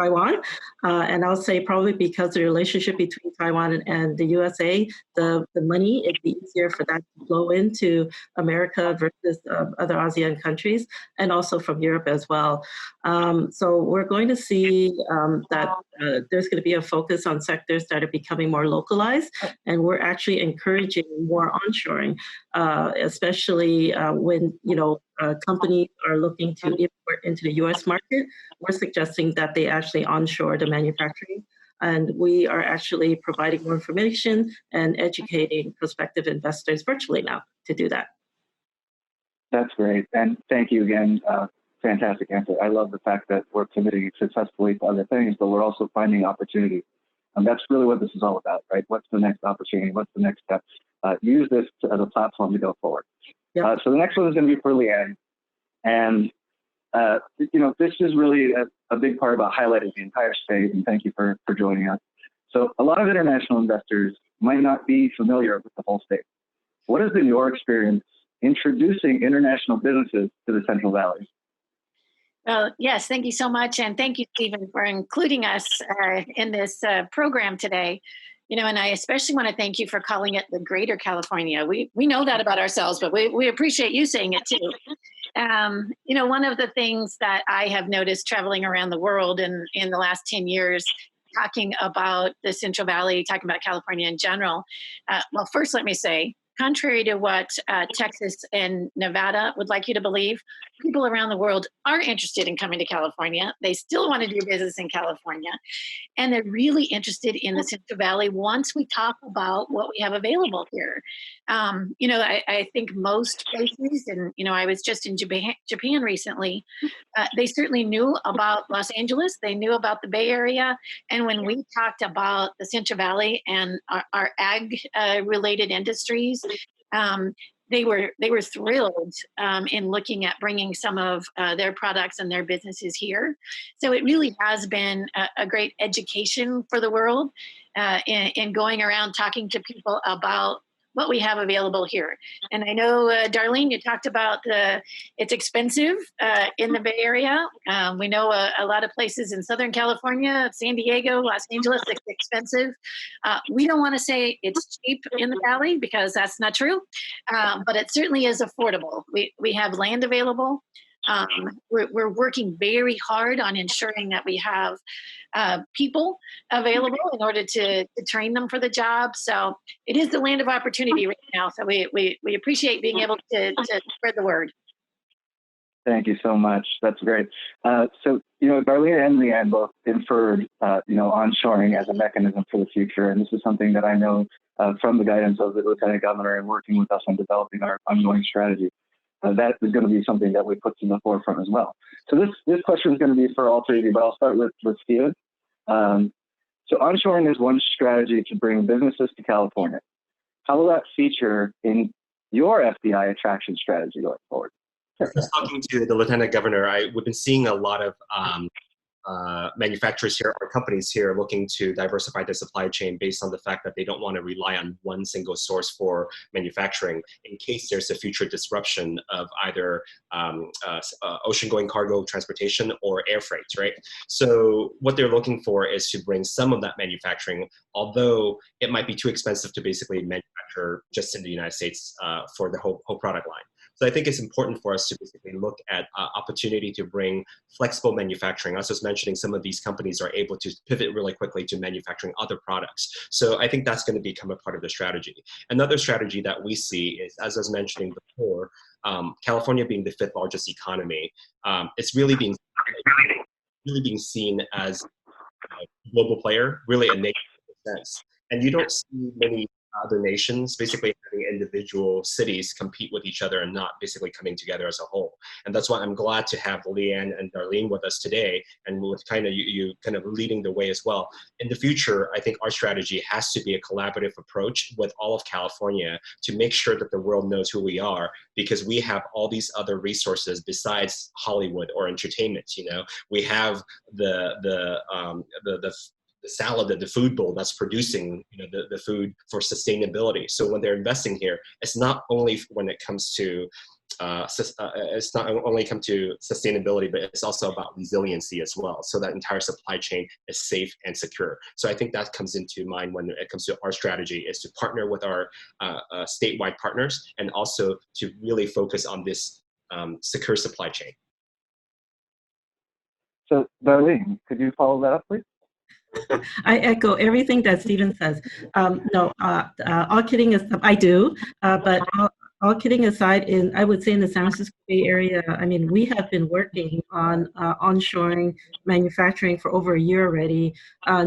Speaker 8: Taiwan. And I'll say probably because the relationship between Taiwan and the USA, the money, it'd be easier for that to flow into America versus other ASEAN countries, and also from Europe as well. So we're going to see that there's going to be a focus on sectors that are becoming more localized, and we're actually encouraging more onshoring, especially when companies are looking to import into the U.S. market. We're suggesting that they actually onshore the manufacturing, and we are actually providing more information and educating prospective investors virtually now to do that.
Speaker 5: That's great, and thank you again. Fantastic answer. I love the fact that we're committing successfully to other things, but we're also finding opportunity. And that's really what this is all about, right? What's the next opportunity? What's the next step? Use this as a platform to go forward. Yep. So the next one is going to be for Leanne. And, this is really a big part about highlighting the entire state, and thank you for joining us. So a lot of international investors might not be familiar with the whole state. What has been your experience introducing international businesses to the Central Valley?
Speaker 9: Well, yes, thank you so much. And thank you, Stephen, for including us in this program today. And I especially want to thank you for calling it the Greater California. We know that about ourselves, but we appreciate you saying it too. One of the things that I have noticed traveling around the world in the last 10 years, talking about the Central Valley, talking about California in general. Well, first, let me say, contrary to what Texas and Nevada would like you to believe, people around the world are interested in coming to California. They still want to do business in California. And they're really interested in the Central Valley once we talk about what we have available here. I think most places, and, I was just in Japan recently, they certainly knew about Los Angeles. They knew about the Bay Area. And when we talked about the Central Valley and our ag related industries, they were thrilled in looking at bringing some of their products and their businesses here. So it really has been a great education for the world in going around talking to people about what we have available here. And I know, Darlene, you talked about it's expensive in the Bay Area. We know a lot of places in Southern California, San Diego, Los Angeles, it's expensive. We don't want to say it's cheap in the Valley because that's not true, but it certainly is affordable. We have land available. We're working very hard on ensuring that we have people available in order to train them for the job. So it is the land of opportunity right now. So we appreciate being able to spread the word.
Speaker 5: Thank you so much. That's great. So, Darlene and Leanne both inferred, onshoring as a mechanism for the future. And this is something that I know from the guidance of the Lieutenant Governor and working with us on developing our ongoing strategy. That is going to be something that we put to the forefront as well. So this question is going to be for all three of you, but I'll start with Steven. So onshoring is one strategy to bring businesses to California. How will that feature in your FDI attraction strategy going forward?
Speaker 2: Just talking to the Lieutenant Governor, we've been seeing a lot of manufacturers here or companies here looking to diversify their supply chain based on the fact that they don't want to rely on one single source for manufacturing in case there's a future disruption of either ocean-going cargo transportation or air freights, right? So what they're looking for is to bring some of that manufacturing, although it might be too expensive to basically manufacture just in the United States for the whole product line. So I think it's important for us to basically look at opportunity to bring flexible manufacturing. I was just mentioning some of these companies are able to pivot really quickly to manufacturing other products. So I think that's going to become a part of the strategy. Another strategy that we see is, as I was mentioning before, California being the 5th largest economy, it's really being seen as a global player, really a nation in a sense. And you don't see many other nations basically having individual cities compete with each other and not basically coming together as a whole. And that's why I'm glad to have Leanne and Darlene with us today, and with kind of you kind of leading the way as well. In the future, I think our strategy has to be a collaborative approach with all of California to make sure that the world knows who we are, because we have all these other resources besides Hollywood or entertainment. We have the salad, the food bowl that's producing the food for sustainability. So when they're investing here, it's not only when it comes to it's not only come to sustainability, but it's also about resiliency as well. So that entire supply chain is safe and secure. So I think that comes into mind when it comes to our strategy, is to partner with our statewide partners and also to really focus on this secure supply chain.
Speaker 5: So Darlene, could you follow that up, please?
Speaker 8: I echo everything that Stephen says. No, all kidding aside, I do, but all kidding aside, I would say in the San Francisco Bay Area, I mean, we have been working on onshoring manufacturing for over a year already,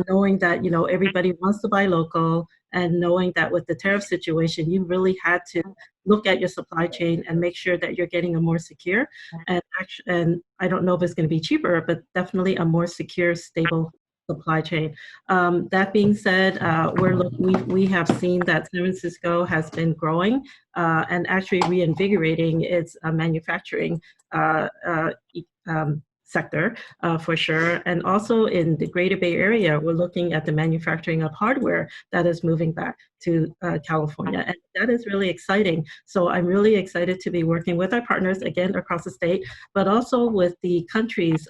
Speaker 8: knowing that, everybody wants to buy local, and knowing that with the tariff situation, you really had to look at your supply chain and make sure that you're getting a more secure, and I don't know if it's going to be cheaper, but definitely a more secure, stable supply chain. That being said, we have seen that San Francisco has been growing and actually reinvigorating its manufacturing sector for sure. And also in the Greater Bay Area, we're looking at the manufacturing of hardware that is moving back to California. And that is really exciting. So I'm really excited to be working with our partners, again, across the state, but also with the countries,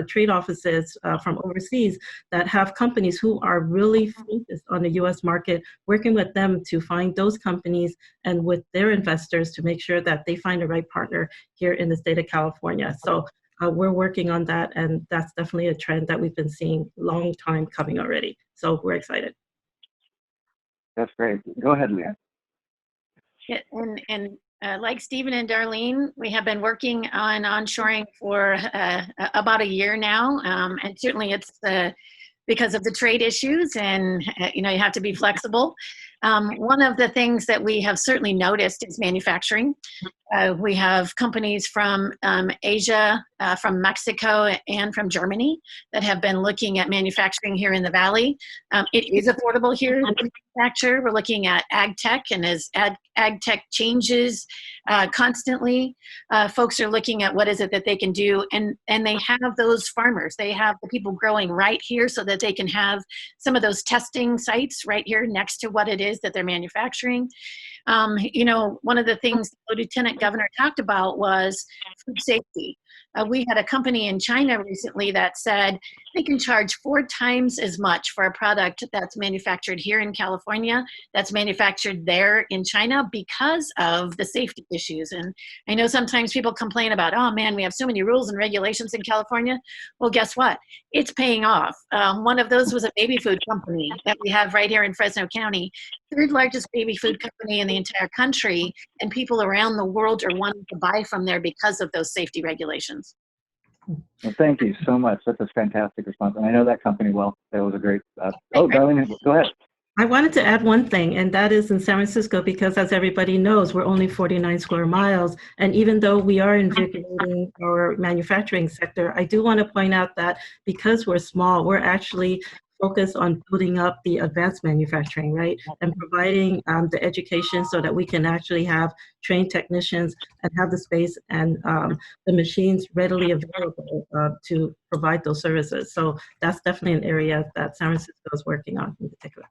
Speaker 8: trade offices from overseas that have companies who are really focused on the US market, working with them to find those companies and with their investors to make sure that they find the right partner here in the state of California. So we're working on that, and that's definitely a trend that we've been seeing long time coming already. So we're excited.
Speaker 5: That's great. Go ahead, Leanne.
Speaker 9: Like Stephen and Darlene, we have been working on onshoring for about a year now, and certainly it's because of the trade issues, and you have to be flexible. One of the things that we have certainly noticed is manufacturing. We have companies from Asia, from Mexico, and from Germany that have been looking at manufacturing here in the Valley. It is affordable here to manufacture. We're looking at ag tech, and as ag tech changes constantly, folks are looking at what is it that they can do, and they have those farmers. They have the people growing right here so that they can have some of those testing sites right here next to what it is that they're manufacturing. One of the things the Lieutenant Governor talked about was food safety. We had a company in China recently that said they can charge 4 times as much for a product that's manufactured here in California, that's manufactured there in China because of the safety issues. And I know sometimes people complain about, oh man, we have so many rules and regulations in California. Well, guess what? It's paying off. One of those was a baby food company that we have right here in Fresno County, 3rd largest baby food company in the entire country, and people around the world are wanting to buy from there because of those safety regulations.
Speaker 5: Well, thank you so much. That's a fantastic response. And I know that company well. That was a great, Darlene, go ahead.
Speaker 8: I wanted to add one thing, and that is in San Francisco, because as everybody knows, we're only 49 square miles. And even though we are invigorating our manufacturing sector, I do want to point out that because we're small, we're actually focused on building up the advanced manufacturing, right? And providing the education so that we can actually have trained technicians and have the space and the machines readily available to provide those services. So that's definitely an area that San Francisco is working on in particular.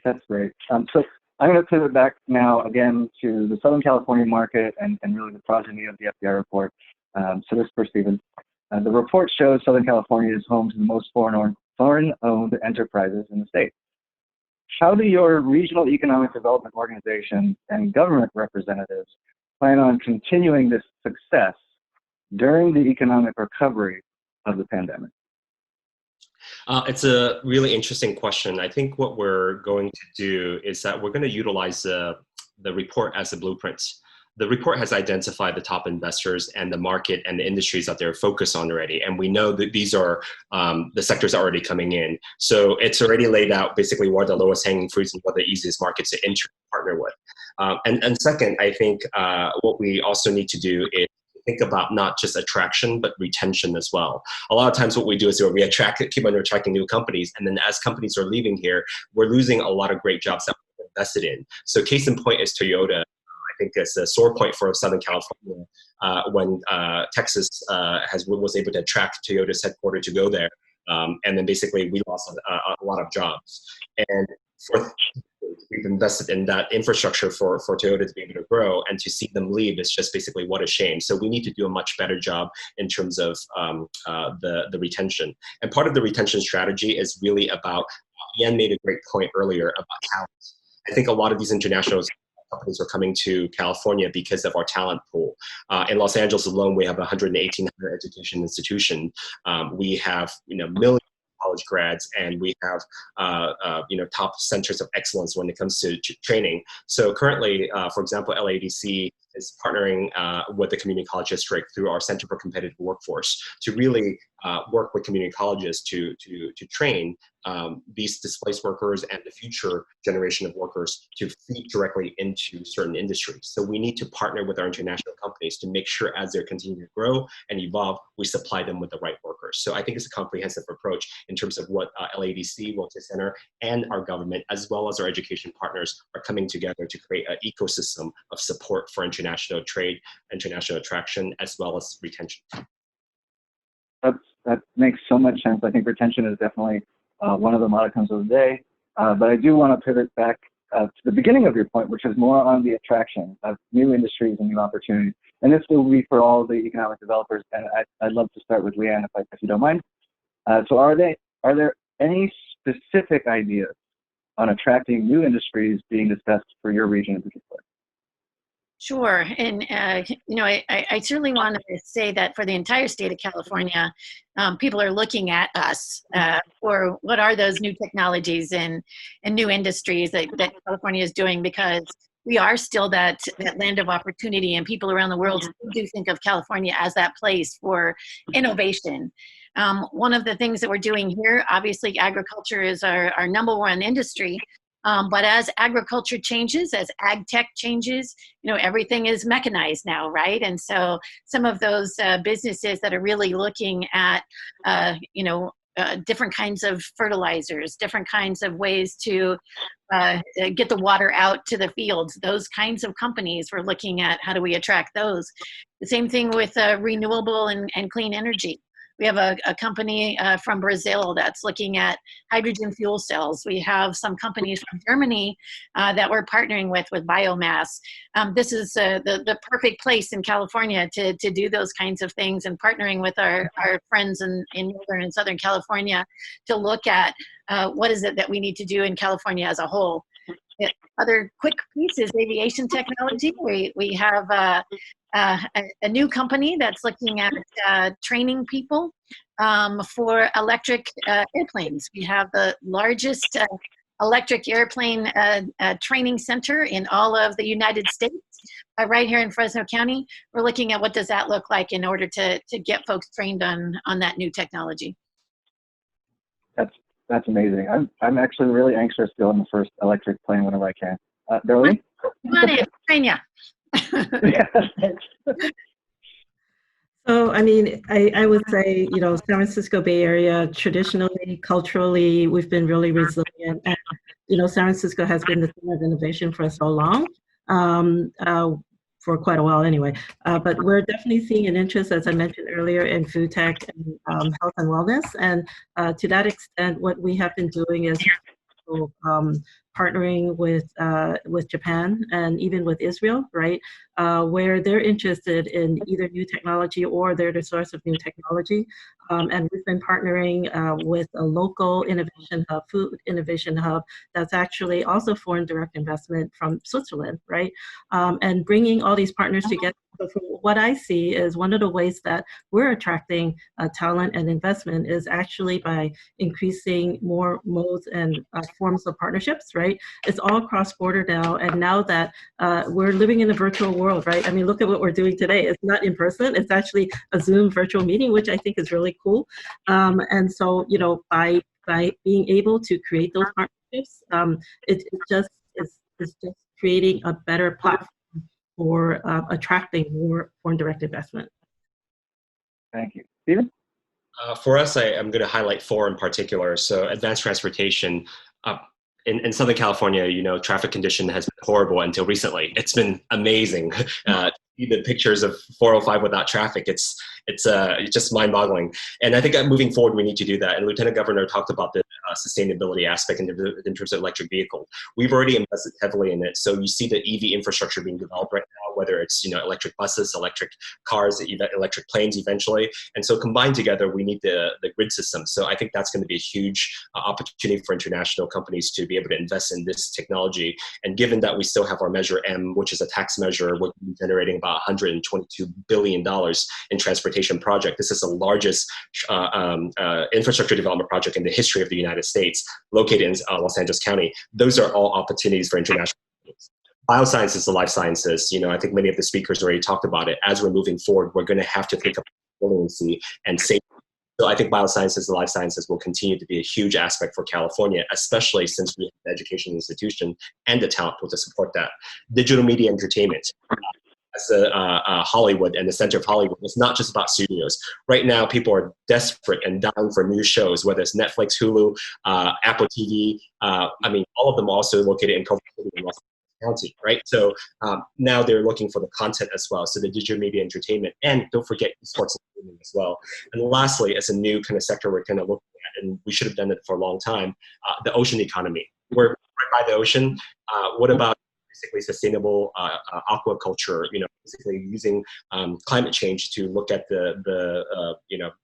Speaker 5: That's great. So I'm going to pivot back now again to the Southern California market and really the progeny of the FDI report. So this is for Stephen. The report shows Southern California is home to the most foreign-owned enterprises in the state. How do your regional economic development organizations and government representatives plan on continuing this success during the economic recovery of the pandemic?
Speaker 2: It's a really interesting question. I think what we're going to do is that we're going to utilize the report as a blueprint. The report has identified the top investors and the market and the industries that they're focused on already. And we know that these are the sectors already coming in. So it's already laid out basically what are the lowest hanging fruits and what are the easiest markets to enter and partner with. And second, I think what we also need to do is think about not just attraction, but retention as well. A lot of times what we do is we keep on attracting new companies. And then as companies are leaving here, we're losing a lot of great jobs that we've invested in. So case in point is Toyota. I think it's a sore point for Southern California when Texas was able to attract Toyota's headquarters to go there. And then basically we lost a lot of jobs. And we've invested in that infrastructure for Toyota to be able to grow, and to see them leave is just basically what a shame. So we need to do a much better job in terms of the retention. And part of the retention strategy is really about, Ian made a great point earlier about talent. I think a lot of these international companies are coming to California because of our talent pool. In Los Angeles alone, we have 118 higher education institution. We have millions of college grads, and we have top centers of excellence when it comes to training. So currently, for example, LADC is partnering with the community college district through our Center for Competitive Workforce to really work with community colleges to train these displaced workers and the future generation of workers to feed directly into certain industries. So we need to partner with our international companies to make sure as they're continuing to grow and evolve, we supply them with the right workers. So I think it's a comprehensive approach in terms of what LADC, World Trade Center, and our government, as well as our education partners, are coming together to create an ecosystem of support for international trade, international attraction, as well as retention.
Speaker 5: That makes so much sense. I think retention is definitely one of the modicums of the day. But I do want to pivot back to the beginning of your point, which is more on the attraction of new industries and new opportunities. And this will be for all the economic developers. And I'd love to start with Leanne, if you don't mind. So are there any specific ideas on attracting new industries being discussed for your region in particular?
Speaker 9: Sure. And, I certainly want to say that for the entire state of California, people are looking at us for what are those new technologies and new industries that California is doing, because we are still that land of opportunity, and people around the world do think of California as that place for innovation. One of the things that we're doing here, obviously agriculture is our number one industry, but as agriculture changes, as ag tech changes, everything is mechanized now, right? And so some of those businesses that are really looking at, different kinds of fertilizers, different kinds of ways to get the water out to the fields, those kinds of companies, we're looking at how do we attract those. The same thing with renewable and clean energy. We have a company from Brazil that's looking at hydrogen fuel cells. We have some companies from Germany that we're partnering with biomass. This is the perfect place in California to do those kinds of things, and partnering with our friends in Northern and Southern California to look at what is it that we need to do in California as a whole. Other quick pieces, aviation technology. We have a new company that's looking at training people for electric airplanes. We have the largest electric airplane training center in all of the United States, right here in Fresno County. We're looking at what does that look like in order to get folks trained on that new technology.
Speaker 5: That's amazing. I'm actually really anxious to go on the first electric plane whenever I can. Darlene?
Speaker 9: Come on in, train ya.
Speaker 5: Yeah, thanks.
Speaker 8: So, I mean, I would say, San Francisco Bay Area, traditionally, culturally, we've been really resilient. And, San Francisco has been the center of innovation for so long, for quite a while anyway. But we're definitely seeing an interest, as I mentioned earlier, in food tech and health and wellness. And to that extent, what we have been doing is partnering with Japan and even with Israel, right, where they're interested in either new technology or they're the source of new technology. And we've been partnering with a local innovation hub, food innovation hub, that's actually also foreign direct investment from Switzerland, right? And bringing all these partners together. So from what I see is one of the ways that we're attracting talent and investment is actually by increasing more modes and forms of partnerships, right? It's all cross-border now, and now that we're living in a virtual world, right? I mean, look at what we're doing today. It's not in person. It's actually a Zoom virtual meeting, which I think is really cool. And so, by being able to create those partnerships, it's just creating a better platform for attracting more foreign direct investment.
Speaker 5: Thank you. Stephen?
Speaker 2: For us, I'm going to highlight 4 in particular. So advanced transportation. In Southern California, traffic condition has been horrible until recently. It's been amazing. The pictures of 405 without traffic, it's just mind-boggling. And I think moving forward, we need to do that. And Lieutenant Governor talked about the sustainability aspect in terms of electric vehicle. We've already invested heavily in it. So you see the EV infrastructure being developed right now, whether it's electric buses, electric cars, electric planes eventually. And so combined together, we need the grid system. So I think that's going to be a huge opportunity for international companies to be able to invest in this technology. And given that we still have our Measure M, which is a tax measure, we're generating about $122 billion in transportation project. This is the largest infrastructure development project in the history of the United States, located in Los Angeles County. Those are all opportunities for international companies. Biosciences and life sciences, I think many of the speakers already talked about it. As we're moving forward, we're going to have to think of resiliency and safety. So I think biosciences and life sciences will continue to be a huge aspect for California, especially since we have the education institution and the talent pool to support that. Digital media entertainment. As Hollywood and the center of Hollywood, it's not just about studios. Right now, people are desperate and dying for new shows, whether it's Netflix, Hulu, Apple TV. All of them are also located in Los Angeles County, right? So now they're looking for the content as well. So the digital media entertainment, and don't forget sports and gaming as well. And lastly, as a new kind of sector we're kind of looking at, and we should have done it for a long time, the ocean economy. We're right by the ocean. What about basically sustainable aquaculture, basically using climate change to look at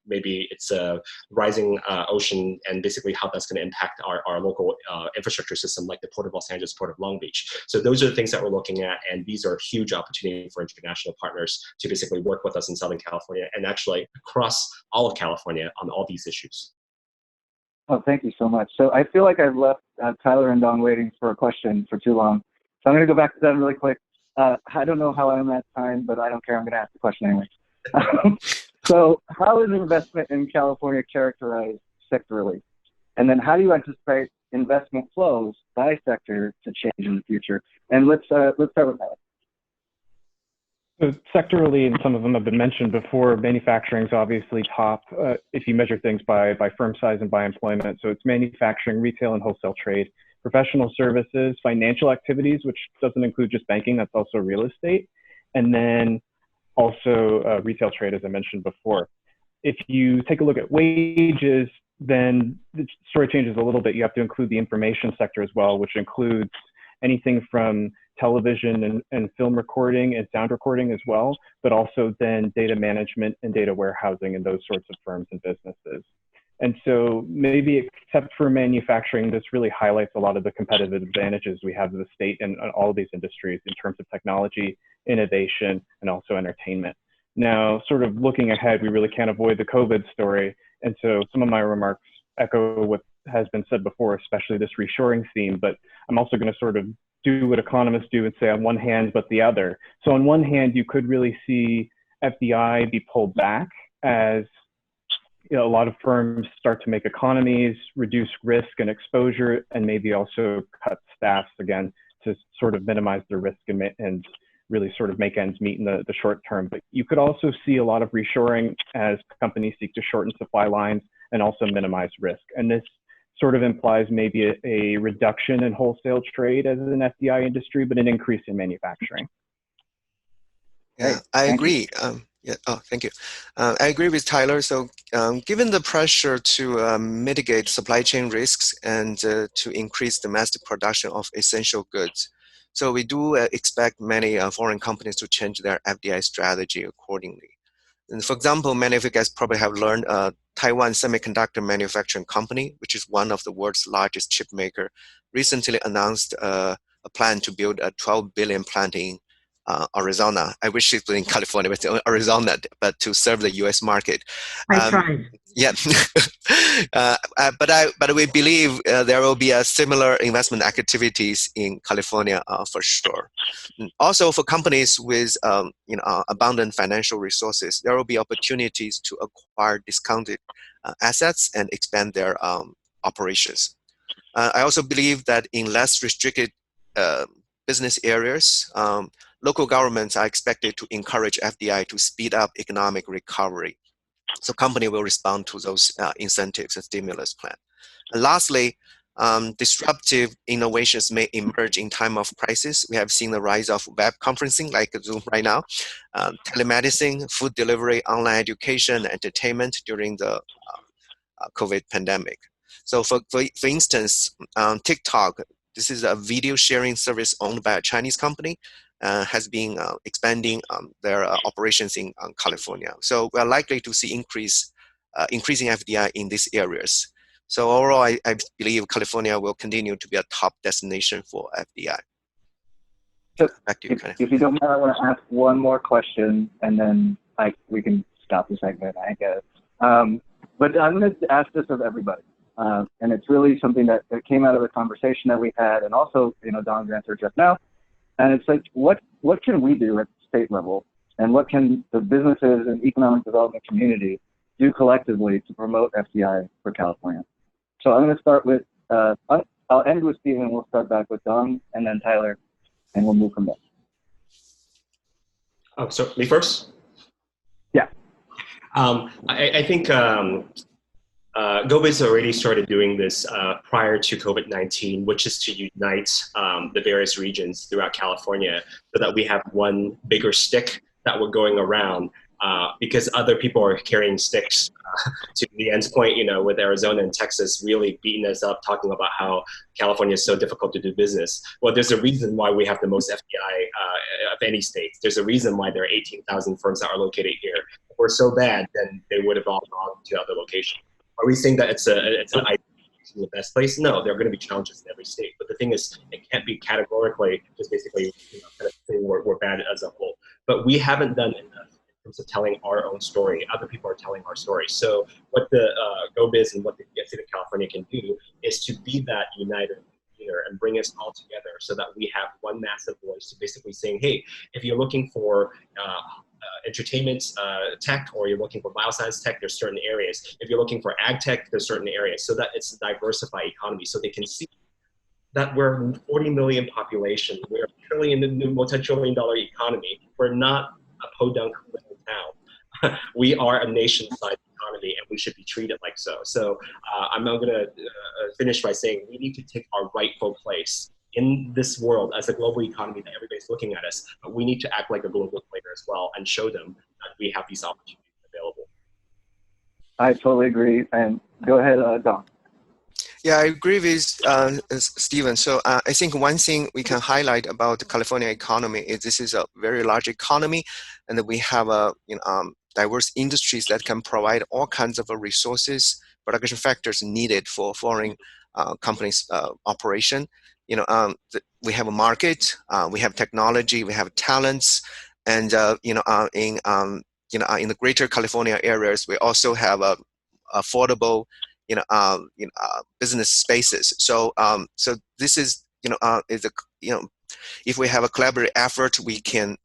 Speaker 2: maybe it's a rising ocean and basically how that's going to impact our local infrastructure system, like the Port of Los Angeles, Port of Long Beach. So those are the things that we're looking at, and these are huge opportunities for international partners to basically work with us in Southern California and actually across all of California on all these issues.
Speaker 5: Oh, thank you so much. So I feel like I've left Tyler and Don waiting for a question for too long. I'm going to go back to that really quick. I don't know how I'm at time, but I don't care. I'm going to ask the question anyway. So how is investment in California characterized sectorally? And then how do you anticipate investment flows by sector to change in the future? And let's start with that.
Speaker 6: So sectorally, and some of them have been mentioned before, manufacturing is obviously top if you measure things by firm size and by employment. So it's manufacturing, retail, and wholesale trade, professional services, financial activities, which doesn't include just banking, that's also real estate, and then also retail trade, as I mentioned before. If you take a look at wages, then the story changes a little bit. You have to include the information sector as well, which includes anything from television and film recording and sound recording as well, but also then data management and data warehousing and those sorts of firms and businesses. And so maybe except for manufacturing, this really highlights a lot of the competitive advantages we have as a state and all of these industries in terms of technology, innovation, and also entertainment. Now, sort of looking ahead, we really can't avoid the COVID story. And so some of my remarks echo what has been said before, especially this reshoring theme, but I'm also going to sort of do what economists do and say on one hand, but the other. So on one hand, you could really see FDI be pulled back as a lot of firms start to make economies, reduce risk and exposure, and maybe also cut staffs again to sort of minimize their risk and really sort of make ends meet in the short term. But you could also see a lot of reshoring as companies seek to shorten supply lines and also minimize risk. And this sort of implies maybe a reduction in wholesale trade as an FDI industry, but an increase in manufacturing.
Speaker 7: Yeah, I agree. Thank you. I agree with Tyler. So given the pressure to mitigate supply chain risks and to increase domestic production of essential goods, so we do expect many foreign companies to change their FDI strategy accordingly. And for example, many of you guys probably have learned Taiwan Semiconductor Manufacturing Company, which is one of the world's largest chip maker, recently announced a plan to build a 12 billion plant in Arizona. I wish it was in California, but Arizona, but to serve the U.S. market.
Speaker 8: I tried.
Speaker 7: Yeah, but we believe there will be a similar investment activities in California for sure. Also, for companies with abundant financial resources, there will be opportunities to acquire discounted assets and expand their operations. I also believe that in less restricted business areas, local governments are expected to encourage FDI to speed up economic recovery. So company will respond to those incentives and stimulus plan. And lastly, disruptive innovations may emerge in time of crisis. We have seen the rise of web conferencing like Zoom right now, telemedicine, food delivery, online education, entertainment during the COVID pandemic. So for instance, TikTok, this is a video sharing service owned by a Chinese company, has been expanding their operations in California. So we are likely to see increasing FDI in these areas. So overall, I believe California will continue to be a top destination for FDI.
Speaker 5: So
Speaker 7: back to you, Kaina.
Speaker 5: If you don't mind, I want to ask one more question, and then we can stop the segment, I guess. But I'm going to ask this of everybody. And it's really something that came out of the conversation that we had, and also, Don's answer just now. And it's like, what can we do at the state level, and what can the businesses and economic development community do collectively to promote FDI for California? So I'm going to start with, I'll end with Stephen, we'll start back with Don, and then Tyler, and we'll move from there.
Speaker 2: Oh, so me first?
Speaker 5: Yeah.
Speaker 2: I think GoBiz already started doing this prior to COVID-19, which is to unite the various regions throughout California so that we have one bigger stick that we're going around because other people are carrying sticks to the end point, with Arizona and Texas really beating us up, talking about how California is so difficult to do business. Well, there's a reason why we have the most FDI of any state. There's a reason why there are 18,000 firms that are located here. If we're so bad, then they would have all gone to other locations. Are we saying that it's the best place? No, there are going to be challenges in every state. But the thing is, it can't be categorically just basically kind of saying we're bad as a whole. But we haven't done enough in terms of telling our own story. Other people are telling our story. So what the GoBiz and what the city of California can do is to be that united here and bring us all together so that we have one massive voice to basically saying, hey, if you're looking for entertainment tech, or you're looking for bioscience tech, there's certain areas. If you're looking for ag tech, there's certain areas, so that it's a diversified economy, so they can see that we're 40 million population, we're currently in the new multi-trillion-dollar economy. We're not a podunk little town. We are a nation-sized economy, and we should be treated like so. So I'm now going to finish by saying we need to take our rightful place in this world as a global economy that everybody's looking at us. But we need to act like a global player as well and show them that we have these opportunities available.
Speaker 5: I totally agree. And go ahead, Don.
Speaker 7: Yeah, I agree with Stephen. So I think one thing we can highlight about the California economy is this is a very large economy, and that we have diverse industries that can provide all kinds of resources, production factors needed for foreign companies' operation. We have a market, we have technology, we have talents, and in the greater California areas, we also have affordable business spaces. So this is if we have a collaborative effort, we can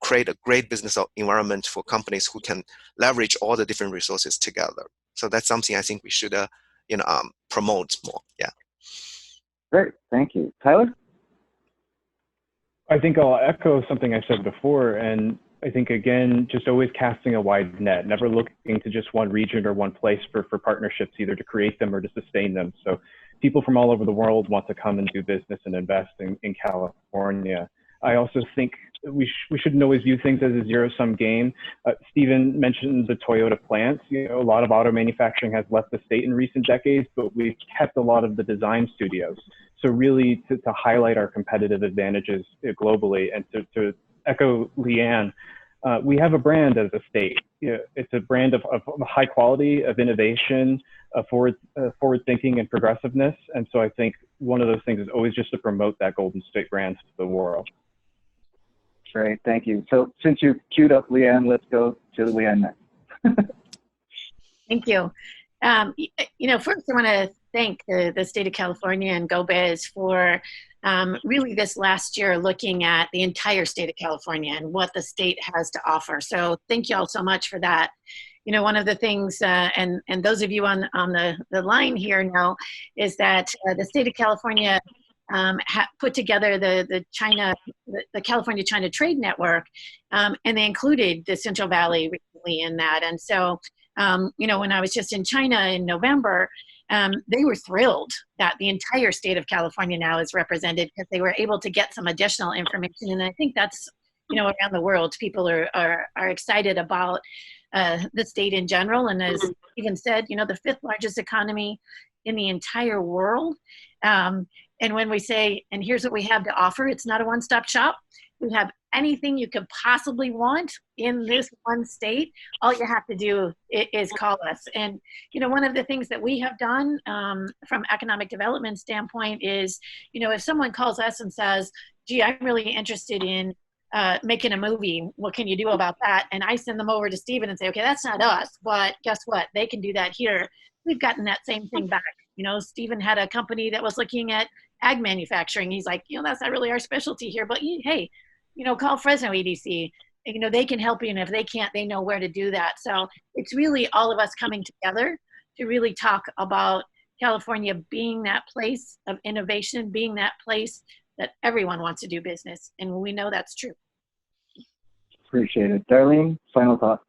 Speaker 7: create a great business environment for companies who can leverage all the different resources together. So that's something I think we should promote more. Yeah.
Speaker 5: Great, thank you. Tyler?
Speaker 6: I think I'll echo something I said before, and I think, again, just always casting a wide net, never looking to just one region or one place for partnerships, either to create them or to sustain them. So people from all over the world want to come and do business and invest in California. I also think we shouldn't always view things as a zero-sum game. Stephen mentioned the Toyota plants. A lot of auto manufacturing has left the state in recent decades, but we've kept a lot of the design studios. So really to highlight our competitive advantages globally, and to echo Leanne, we have a brand as a state. It's a brand of high quality, of innovation, of forward thinking and progressiveness. And so I think one of those things is always just to promote that Golden State brand to the world.
Speaker 5: Great, thank you. So since you queued up Leanne, let's go to Leanne next.
Speaker 9: Thank you. First I want to thank the state of California and GoBiz for really this last year looking at the entire state of California and what the state has to offer. So thank you all so much for that. One of the things, and those of you on the line here know, is that the state of California put together the California-China Trade Network, and they included the Central Valley recently in that. And so, when I was just in China in November, they were thrilled that the entire state of California now is represented, because they were able to get some additional information. And I think that's, around the world, people are excited about the state in general. And as Stephen said, the 5th largest economy in the entire world. And when we say, and here's what we have to offer, it's not a one-stop shop. We have anything you could possibly want in this one state. All you have to do is call us. And, one of the things that we have done from economic development standpoint is, if someone calls us and says, gee, I'm really interested in making a movie, what can you do about that? And I send them over to Stephen and say, okay, that's not us, but guess what? They can do that here. We've gotten that same thing back. Stephen had a company that was looking at ag manufacturing. He's like, that's not really our specialty here, but hey, call Fresno EDC. They can help you, and if they can't, they know where to do that. So it's really all of us coming together to really talk about California being that place of innovation, being that place that everyone wants to do business, and we know that's true.
Speaker 5: Appreciate it. Darlene, final thoughts.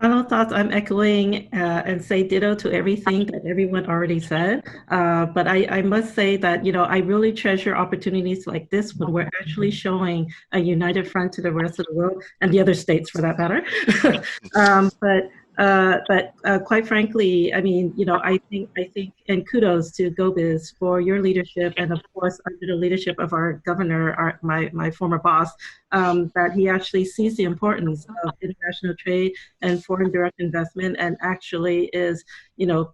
Speaker 8: Final thoughts, I'm echoing and say ditto to everything that everyone already said. But I must say that, I really treasure opportunities like this when we're actually showing a united front to the rest of the world, and the other states for that matter. But quite frankly, I think, and kudos to GoBiz for your leadership, and of course under the leadership of our governor, my former boss, that he actually sees the importance of international trade and foreign direct investment, and actually is,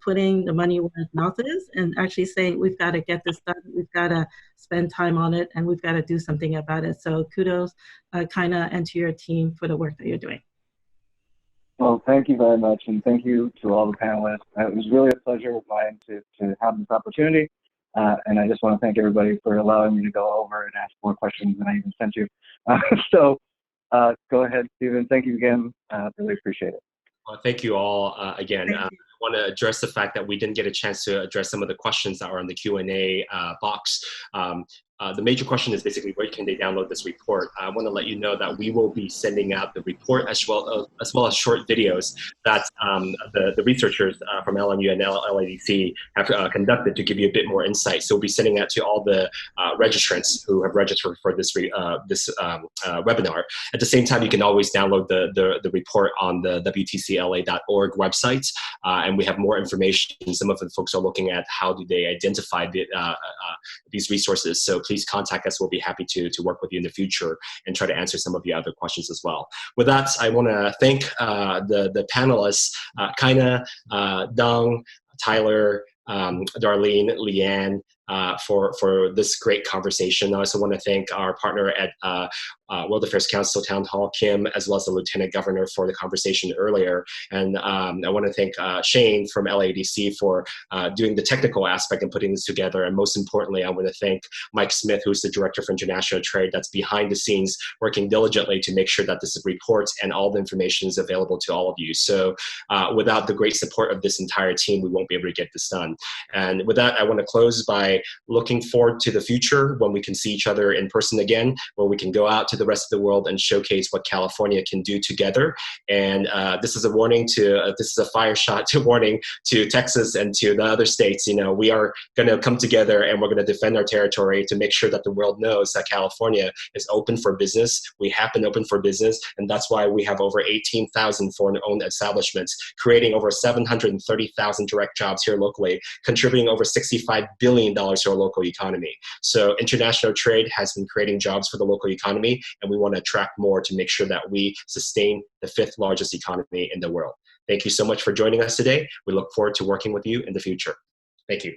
Speaker 8: putting the money where his mouth is, and actually saying, we've got to get this done, we've got to spend time on it, and we've got to do something about it. So kudos, Kaina, and to your team for the work that you're doing.
Speaker 5: Well, thank you very much, and thank you to all the panelists. It was really a pleasure of mine to have this opportunity. And I just want to thank everybody for allowing me to go over and ask more questions than I even sent you. So go ahead, Stephen. Thank you again. Really appreciate it.
Speaker 2: Well, thank you all again. I want to address the fact that we didn't get a chance to address some of the questions that are in the Q&A box. The major question is basically where can they download this report? I want to let you know that we will be sending out the report as well as short videos that the researchers from LMU and LADC have conducted to give you a bit more insight. So we'll be sending out to all the registrants who have registered for this webinar. At the same time, you can always download the report on the WTCLA.org website, and we have more information. Some of the folks are looking at how do they identify these resources. So please contact us. We'll be happy to work with you in the future and try to answer some of the other questions as well. With that, I want to thank the panelists, Kaina, Dong, Tyler, Darlene, Leanne, for this great conversation. I also want to thank our partner at World Affairs Council Town Hall, Kim, as well as the Lieutenant Governor for the conversation earlier. And I want to thank Shane from LADC for doing the technical aspect and putting this together. And most importantly, I want to thank Mike Smith, who's the Director for International Trade, that's behind the scenes working diligently to make sure that this report and all the information is available to all of you. So without the great support of this entire team, we won't be able to get this done. And with that, I want to close by looking forward to the future when we can see each other in person again, where we can go out to the rest of the world and showcase what California can do together. And this is a warning to, this is a fire shot to warning to Texas and to the other states. You know, we are going to come together and we're going to defend our territory to make sure that the world knows that California is open for business. We have been open for business, and that's why we have over 18,000 foreign-owned establishments, creating over 730,000 direct jobs here locally, contributing over $65 billion to our local economy. So international trade has been creating jobs for the local economy, and we want to attract more to make sure that we sustain the 5th largest economy in the world. Thank you so much for joining us today. We look forward to working with you in the future. Thank you.